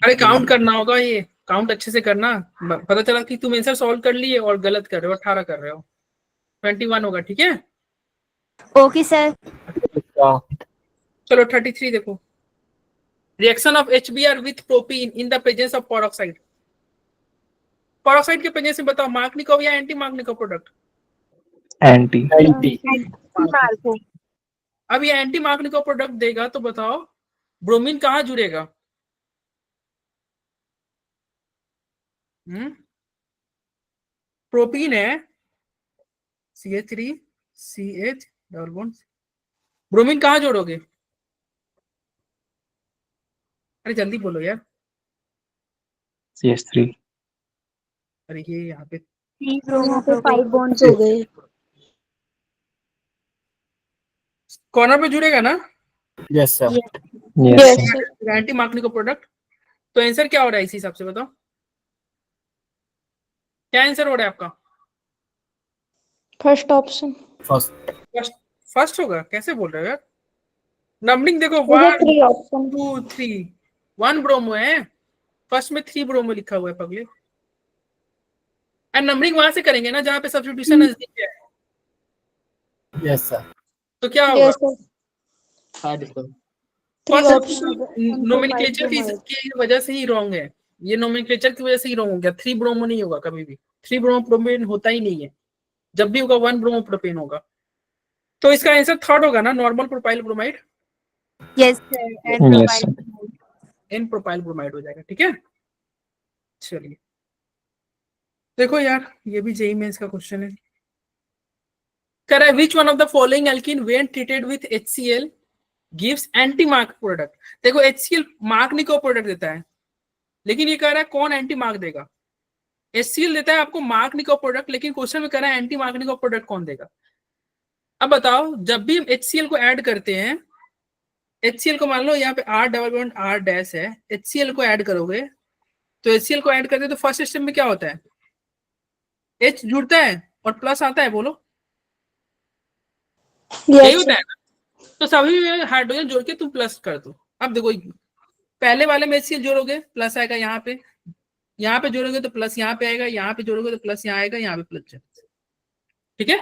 अरे काउंट करना होगा, ये काउंट अच्छे से करना। पता चला कि तुम आंसर सॉल्व कर लिए और गलत कर रहे हो, 18 कर रहे हो। 21 होगा, ठीक है। Okay sir. चलो 33 देखो, reaction of HBr with propene in the presence of peroxide. Peroxide के प्रेजेंस में बताओ, मार्कनिकोव या एंटी मार्कनिकोव प्रोडक्ट? एंटी। अब ये एंटी मार्कनिकोव प्रोडक्ट देगा तो बताओ ब्रोमीन कहाँ जुड़ेगा? प्रोपीन है, CH3 CH double bond, bromine कहाँ जोड़ोगे? अरे जल्दी बोलो यार। CH3। अरे ये यहाँ पे यहाँ पे 5 बॉन्ड्स हो गए। कॉर्नर पे जुड़ेगा ना? Yes sir. Yes sir. Anti Markovnikov product. तो आंसर क्या हो रहा है इसी हिसाब से बताओ, क्या आंसर हो रहा है आपका? First option. फर्स्ट होगा, कैसे बोल रहे हो यार? नंबरिंग देखो, 1 3 ऑप्शन। 2 3, 1 ब्रोमो है, फर्स्ट में 3 ब्रोमो लिखा हुआ है पगले। एंड नंबरिंग वहां से करेंगे ना जहां पे सब्स्टिट्यूशन नजदीक है। Yes sir. तो क्या होगा? Yes sir. First option. Nomenclature की वजह से ही रॉन्ग है, ये नोमेनक्लेचर की वजह से ही रॉन्ग हो गया। 3 ब्रोमो नहीं होगा कभी भी, 3 ब्रोमो प्रोपेन होता ही नहीं है, जब भी होगा 1 ब्रोमो प्रोपेन होगा। तो इसका आंसर थर्ड होगा ना, normal propyl bromide. Yes sir. N propyl bromide हो जाएगा, ठीक है। चलिए देखो यार, ये भी जेईई मेंस का क्वेश्चन है। कह रहा है which one of the following alkene when treated with HCl gives anti mark product. देखो HCl मार्क निको प्रोडक्ट देता है, लेकिन ये कह रहा है कौन एंटी मार्क देगा। HCl देता है आपको मार्कनिकोव प्रोडक्ट, लेकिन क्वेश्चन में कह रहा है एंटी मार्कनिकोव प्रोडक्ट कौन देगा। अब बताओ, जब भी हम HCl को ऐड करते हैं, HCl को मान लो यहाँ पे R double bond R dash है, HCl को ऐड करोगे तो HCl को ऐड करते तो फर्स्ट स्टेप में क्या होता है, H जुड़ता है और प्लस आता है, बोलो यही यस होता है ना। तो सभी में हाइड्रोजन जोड़ के तुम प्लस कर दो। अब देखो पहले वाले में HCl जोड़ोगे प्लस आएगा, यहाँ पे जोड़ोगे तो प्लस यहाँ पे आएगा, यहाँ पे जोड़ोगे तो प्लस यहाँ आएगा, यहाँ पे प्लस। ठीक है,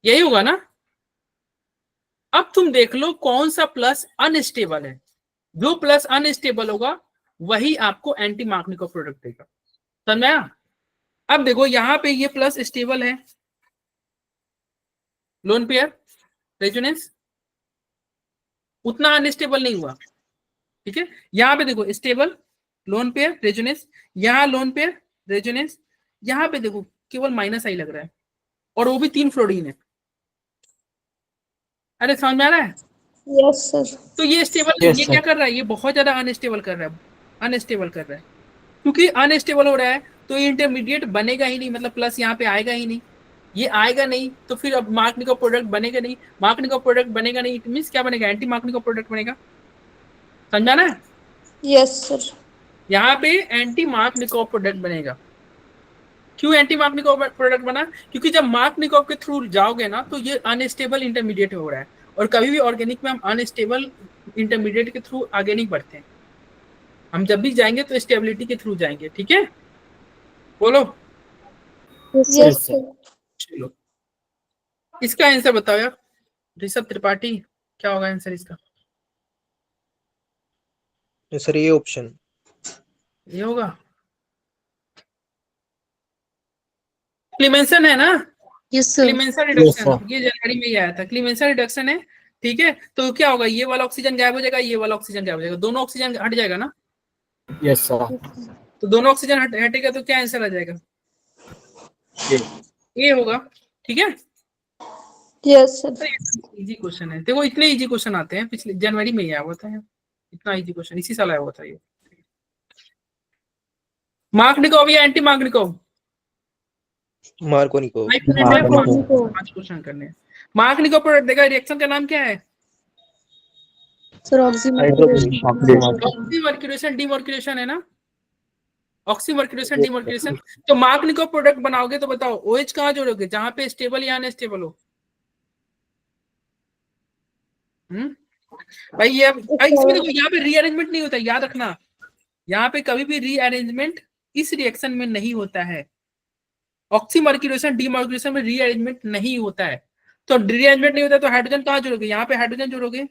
यही होगा ना। अब तुम देख लो कौन सा प्लस अनस्टेबल है, जो प्लस अनस्टेबल होगा वही आपको एंटी मार्कनिकोव प्रोडक्ट देगा, समझा। अब देखो यहाँ पे ये प्लस स्टेबल है, लोन पेयर रेजोनेंस उतना अनस्टेबल नहीं हुआ। ठीक है, यहाँ पे देखो स्टेबल लोन पेयर रेजोनेंस, यहाँ लोन पेयर रेजोनेंस, यहाँ पे देखो केवल माइनस आई लग रहा है, और वो भी 3 फ्लोरीन है। अरे समझ में आ रहा है। Yes sir. तो ये स्टेबल Yes, ये sir. क्या कर रहा है, ये बहुत ज्यादा अनस्टेबल कर रहा है, अनस्टेबल कर रहा है। क्योंकि अनस्टेबल हो रहा है तो इंटरमीडिएट बनेगा ही नहीं, मतलब प्लस यहाँ पे आएगा ही नहीं, ये आएगा नहीं, तो फिर अब मार्कनिकोव प्रोडक्ट बनेगा नहीं, मार्कनिकोव प्रोडक्ट बनेगा नहीं, इट मींस क्या बनेगा, एंटी मार्कनिकोव प्रोडक्ट बनेगा, समझा ना। Yes sir. यहाँ पे एंटी मार्कनिकोव प्रोडक्ट बनेगा। क्यों एंटी मार्कनिकोव प्रोडक्ट बना, क्योंकि जब मार्कनिकोव के थ्रू जाओगे ना तो ये अनस्टेबल इंटरमीडिएट हो रहा है, और कभी भी ऑर्गेनिक में हम अनस्टेबल इंटरमीडिएट के थ्रू आगे नहीं बढ़ते हैं, हम जब भी जाएंगे तो स्टेबिलिटी के थ्रू जाएंगे। ठीक है, बोलो। Yes sir. चलो इसका आंसर बताओ यार, ऋषभ त्रिपाठी, क्या होगा आंसर इसका। सर ये ऑप्शन ये होगा क्लीमेंसन, है ना। Yes sir. क्लीमेंसन रिडक्शन, ये जनवरी में ही आया था, क्लीमेंसन रिडक्शन है। ठीक है, तो क्या होगा, ये वाला ऑक्सीजन गायब हो जाएगा, ये वाला ऑक्सीजन गायब हो जाएगा, दोनों ऑक्सीजन हट जाएगा ना। Yes sir. तो दोनों ऑक्सीजन हटेगा तो क्या आंसर आ जाएगा, ये होगा। ठीक है, यस सर। इजी क्वेश्चन है, देखो इतने इजी क्वेश्चन आते हैं, पिछले जनवरी में ही आया हुआ था, इतना इजी क्वेश्चन इसी साल आया हुआ था ये। मार्कनिकोव या एंटी मार्कनिकोव, मार्कोनिकोव। 5 क्वेश्चन करने हैं। मार्कनिकोव प्रोडक्ट देगा, रिएक्शन का नाम क्या है, सर ऑक्सीमर्क्यूरेशन डीमर्क्यूरेशन, है ना, ऑक्सीमर्क्यूरेशन डीमर्क्यूरेशन। तो मार्कनिकोव प्रोडक्ट बनाओगे तो बताओ OH कहाँ जोड़ोगे, जहां पे स्टेबल या अनस्टेबल हो। भाई ये इसमें देखो यहाँ पे रीअरेंजमेंट नहीं होता, याद रखना, यहाँ पे कभी भी रीअरेंजमेंट इस रिएक्शन में नहीं होता है। ऑक्सीमर्क्यूरेशन डीमर्क्यूरेशन में रीअरेंजमेंट नहीं होता है। तो रीअरेंजमेंट नहीं होता तो हाइड्रोजन कहाँ जोड़ोगे, यहाँ पे हाइड्रोजन जोड़ोगे,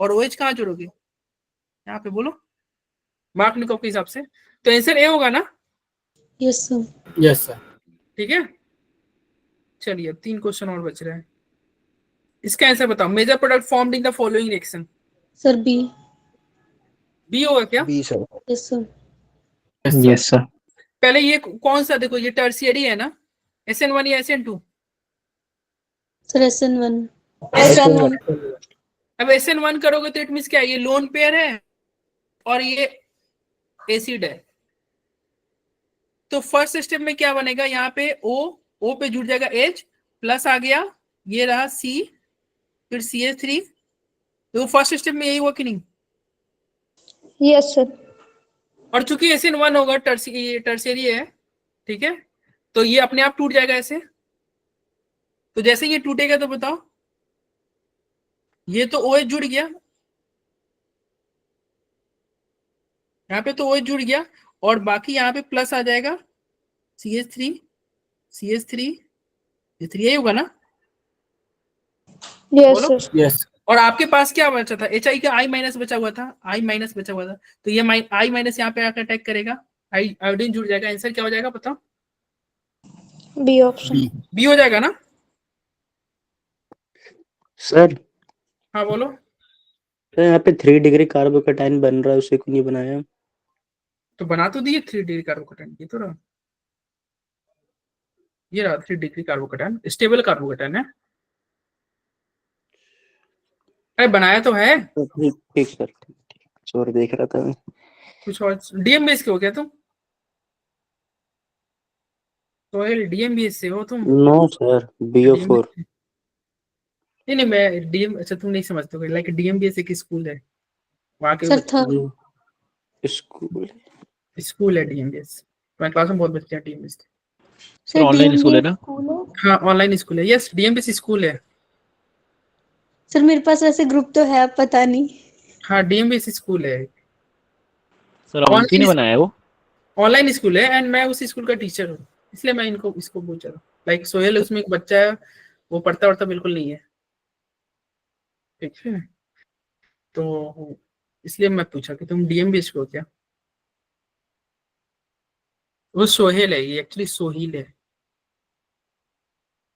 और OH कहाँ जोड़ोगे, यहाँ पे बोलो मार्कनिकोव के हिसाब से। तो आंसर ए होगा ना। Yes sir. Yes sir. ठीक है, चलिए अब 3 क्वेश्चन और बच रहे हैं, इसका आंसर बताओ। Major product formed in the following reaction, sir B. B होगा क्या। B sir. Yes sir. Yes sir. पहले ये कौन सा, देखो ये टर्शियरी है ना, SN1 या SN2, सर SN1। SN1। अब SN1 करोगे तो इट मींस क्या है, ये लोन पेयर है और ये एसिड है। तो फर्स्ट स्टेप में क्या बनेगा, यहाँ पे O पे जुड़ जाएगा H, प्लस आ गया, ये रहा C, फिर CH3। तो फर्स्ट स्टेप में यही हुआ कि नहीं। Yes sir. और चूंकि SN1 होगा, टर्शियरी है, ठीक है, तो ये अपने आप टूट जाएगा ऐसे। तो जैसे ये टूटेगा तो बताओ, ये तो OH जुड़ गया, यहाँ पे तो OH जुड़ गया, और बाकी यहाँ पे प्लस आ जाएगा CH3 CH3 यही होगा ना। यस बोलो। सर। यस। और आपके पास क्या बचा था, HI का I माइनस बचा हुआ था, I माइनस बचा हुआ था, तो ये I माइनस यहाँ पे आकर अटैक करेगा, आयोडीन जुड़ जाएगा। आंसर क्या हो जाएगा बताओ, बी ऑप्शन। बी हो जाएगा ना। सर हाँ बोलो। सर यहाँ पे 3 डिग्री कार्बोकेटाइन बन रहा है, उसे क्यों नहीं बनाया। तो बना तो दिए 3 डिग्री कार्बोकेटाइन, ये तो रहा, ये रहा 3 डिग्री कार्बोकेटाइन, स्टेबल कार्बोकेटाइन है। अरे बनाया तो है। ठीक सर, ठीक। और देख रहा था मैं। कुछ और DM बेस के हो गया तुम। सोहेल डीएमबीएस से हो तुम? No sir, BO4। नहीं मैं डीएम, अच्छा तुम नहीं समझते हो, लाइक डीएमबीएस एक स्कूल है वहाँ के सर थर्ड। स्कूल है डीएमबीएस। मैं क्लास में बहुत बच्चे हैं डीएमबीएस के। सर ऑनलाइन स्कूल है DMBS ना? स्कूल है। हाँ ऑनलाइन स्कूल है, यस डीएमबीएस स्कूल है। सर मेरे पास ऐसे ग्रुप तो है, पता नहीं। हाँ डीएमबीएस स्कूल है, सर अवंती ने बनाया है वो? ऑनलाइन स्कूल है, एंड मैं उस स्कूल का टीचर हूँ, इसलिए मैं इसको पूछ रहा हूँ। लाइक सोहेल उसमें एक बच्चा है, वो पढ़ता वढ़ता बिल्कुल नहीं है, ठीक है, तो इसलिए मैं पूछा कि तुम डीएमबीएस को क्या। वो सोहेल है, ये एक्चुअली सोहिल है।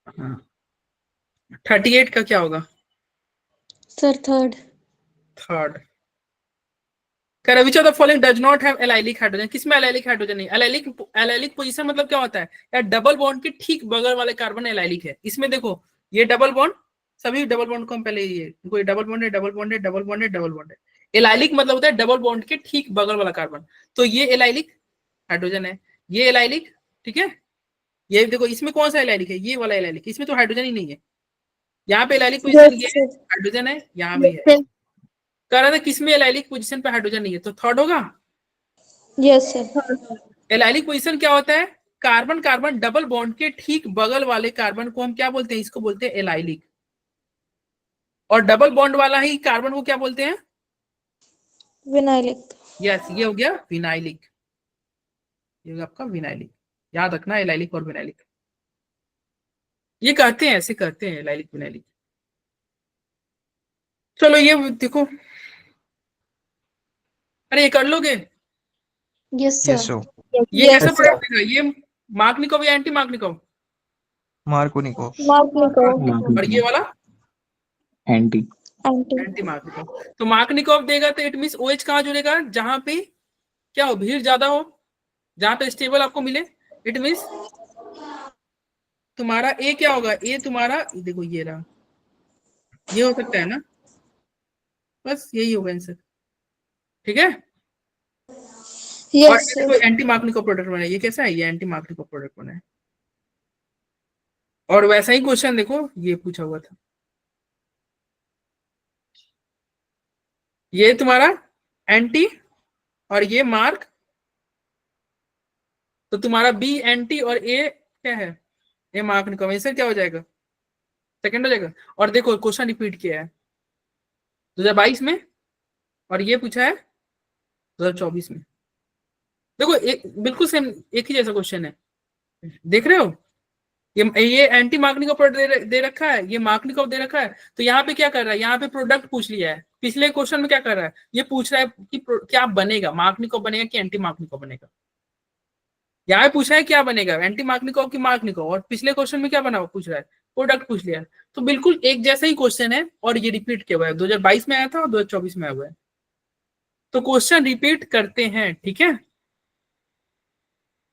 हाँ 38 का क्या होगा? Sir third. Third. Which of the following does not have allylic hydrogen? किसमें allylic हाइड्रोजन नहीं? allylic पोजीशन मतलब क्या होता है यार? डबल बॉन्ड के ठीक बगल वाले कार्बन allylic है। इसमें देखो ये डबल बॉन्ड, सभी डबल बॉन्ड को हम पहले ये कोई डबल बॉन्ड है, डबल बॉन्ड है, डबल बॉन्ड है, डबल बॉन्ड है। allylic मतलब होता है डबल बॉन्ड के ठीक बगल वाला कार्बन। तो ये allylic हाइड्रोजन है, ये allylic, ठीक है। ये देखो इसमें कौन सा allylic है? ये वाला allylic, इसमें तो हाइड्रोजन ही नहीं है। यहाँ पे allylic पोजीशन ये है, हाइड्रोजन है, यहाँ भी है। कह रहा था किसमें एलाइलिक पोजीशन पे हाइड्रोजन नहीं है, तो थर्ड होगा। Yes sir. एलाइलिक पोजीशन क्या होता है? कार्बन कार्बन डबल बॉन्ड के ठीक बगल वाले कार्बन को हम क्या बोलते हैं? इसको बोलते हैं एलाइलिक। और डबल बॉन्ड वाला ही कार्बन को क्या बोलते हैं? विनाइलिक। यस ये हो गया विनाइलिक, ये हो गया आपका विनाइलिक। याद रखना एलाइलिक और विनाइलिक, ये कहते हैं, ऐसे कहते हैं एलाइलिक विनाइलिक। चलो ये देखो, अरे ये कर लोगे? Yes sir. ये कैसा प्रोडक्ट है? ये मार्कनिकोव या एंटी मार्कनिकोव? मार्कोनिकोव। और ये वाला एंटी। एंटी मार्कनिकोव। तो मार्कनिकोव देगा तो इट मींस OH कहाँ जुड़ेगा? जहां पे क्या हो, भीड़ ज्यादा हो, जहां पे स्टेबल आपको मिले। इट मींस तुम्हारा ए क्या होगा? ए तुम्हारा देखो ये रहा, ये हो सकता है ना, बस यही होगा आंसर, ठीक है। और यस ये सर। देखो एंटी मार्कनिकोव प्रोडक्ट बना है, ये कैसा है? ये एंटी मार्कनिकोव प्रोडक्ट बना है। और वैसा ही क्वेश्चन देखो ये पूछा हुआ था, ये तुम्हारा एंटी और ये मार्क, तो तुम्हारा बी एंटी और ए क्या है? ए मार्कनिकोव। आंसर क्या हो जाएगा? सेकंड हो जाएगा। और देखो क्वेश्चन रिपीट किया है 2022 में, और ये पूछा है 2024 में। देखो एक बिल्कुल सेम एक ही जैसा क्वेश्चन है, देख रहे हो? ये एंटी मार्कनिकोव प्रोडक्ट दे रखा है, ये मार्कनिकोव दे रखा है। तो यहाँ पे क्या कर रहा है? यहाँ पे प्रोडक्ट पूछ लिया है। पिछले क्वेश्चन में क्या कर रहा है? ये पूछ रहा है कि क्या बनेगा, मार्कनिकोव बनेगा कि एंटी मार्कनिकोव बनेगा। यहाँ पूछा है क्या बनेगा, एंटी मार्कनिकोव की मार्कनिकोव। और पिछले क्वेश्चन में क्या बना हुआ पूछ रहा है? प्रोडक्ट पूछ लिया है। तो बिल्कुल एक जैसा ही क्वेश्चन है, और ये रिपीट किया हुआ है, 2022 में आया था और 2024 में आया हुआ है। तो क्वेश्चन रिपीट करते हैं, ठीक है।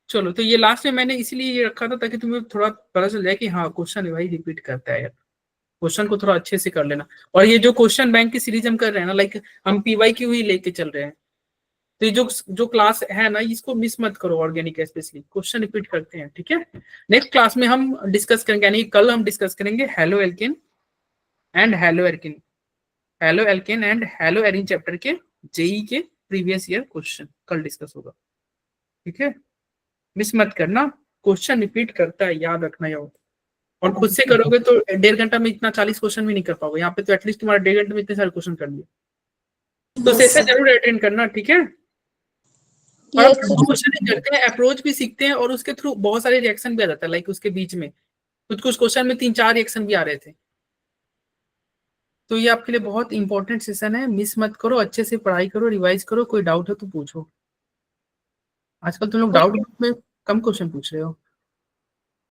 चलो तो ये लास्ट में मैंने इसलिए ये रखा था ताकि तुम्हें थोड़ा पता चल जाए कि हाँ क्वेश्चन भाई रिपीट करता है यार, क्वेश्चन को थोड़ा अच्छे से कर लेना। और ये जो क्वेश्चन बैंक की सीरीज हम कर रहे हैं ना, लाइक हम PYQ ही लेके चल रहे हैं, तो ये जो क्लास है ना, इसको मिस मत करो। ऑर्गेनिक स्पेशली क्वेश्चन रिपीट करते हैं, ठीक है। नेक्स्ट क्लास में हम डिस्कस करेंगे, यानी कल हम डिस्कस करेंगे halo alkane and halo alkane, halo alkane and hello Erin chapter के जेई के प्रीवियस ईयर क्वेश्चन कल डिस्कस होगा, ठीक है। मिस मत करना, क्वेश्चन रिपीट करता है, याद रखना यार। और खुद से करोगे तो 1.5 घंटा में इतना 40 क्वेश्चन भी नहीं कर पाओगे। यहाँ पे तो एटलीस्ट तुम्हारा 1.5 घंटे में इतने सारे क्वेश्चन कर लिए। तो सेशन जरूर अटेंड करना, ठीक है। और आप क्वेश्चन करते हैं, अप्रोच भी सीखते हैं, और उसके थ्रू बहुत सारे रिएक्शन भी आ जाता है। लाइक उसके बीच में कुछ क्वेश्चन में 3-4 रिएक्शन भी आ रहे थे। तो ये आपके लिए बहुत इंपॉर्टेंट सेशन है, मिस मत करो, अच्छे से पढ़ाई करो, रिवाइज करो। कोई डाउट है तो पूछो। आजकल तुम लोग डाउट में कम क्वेश्चन पूछ रहे हो।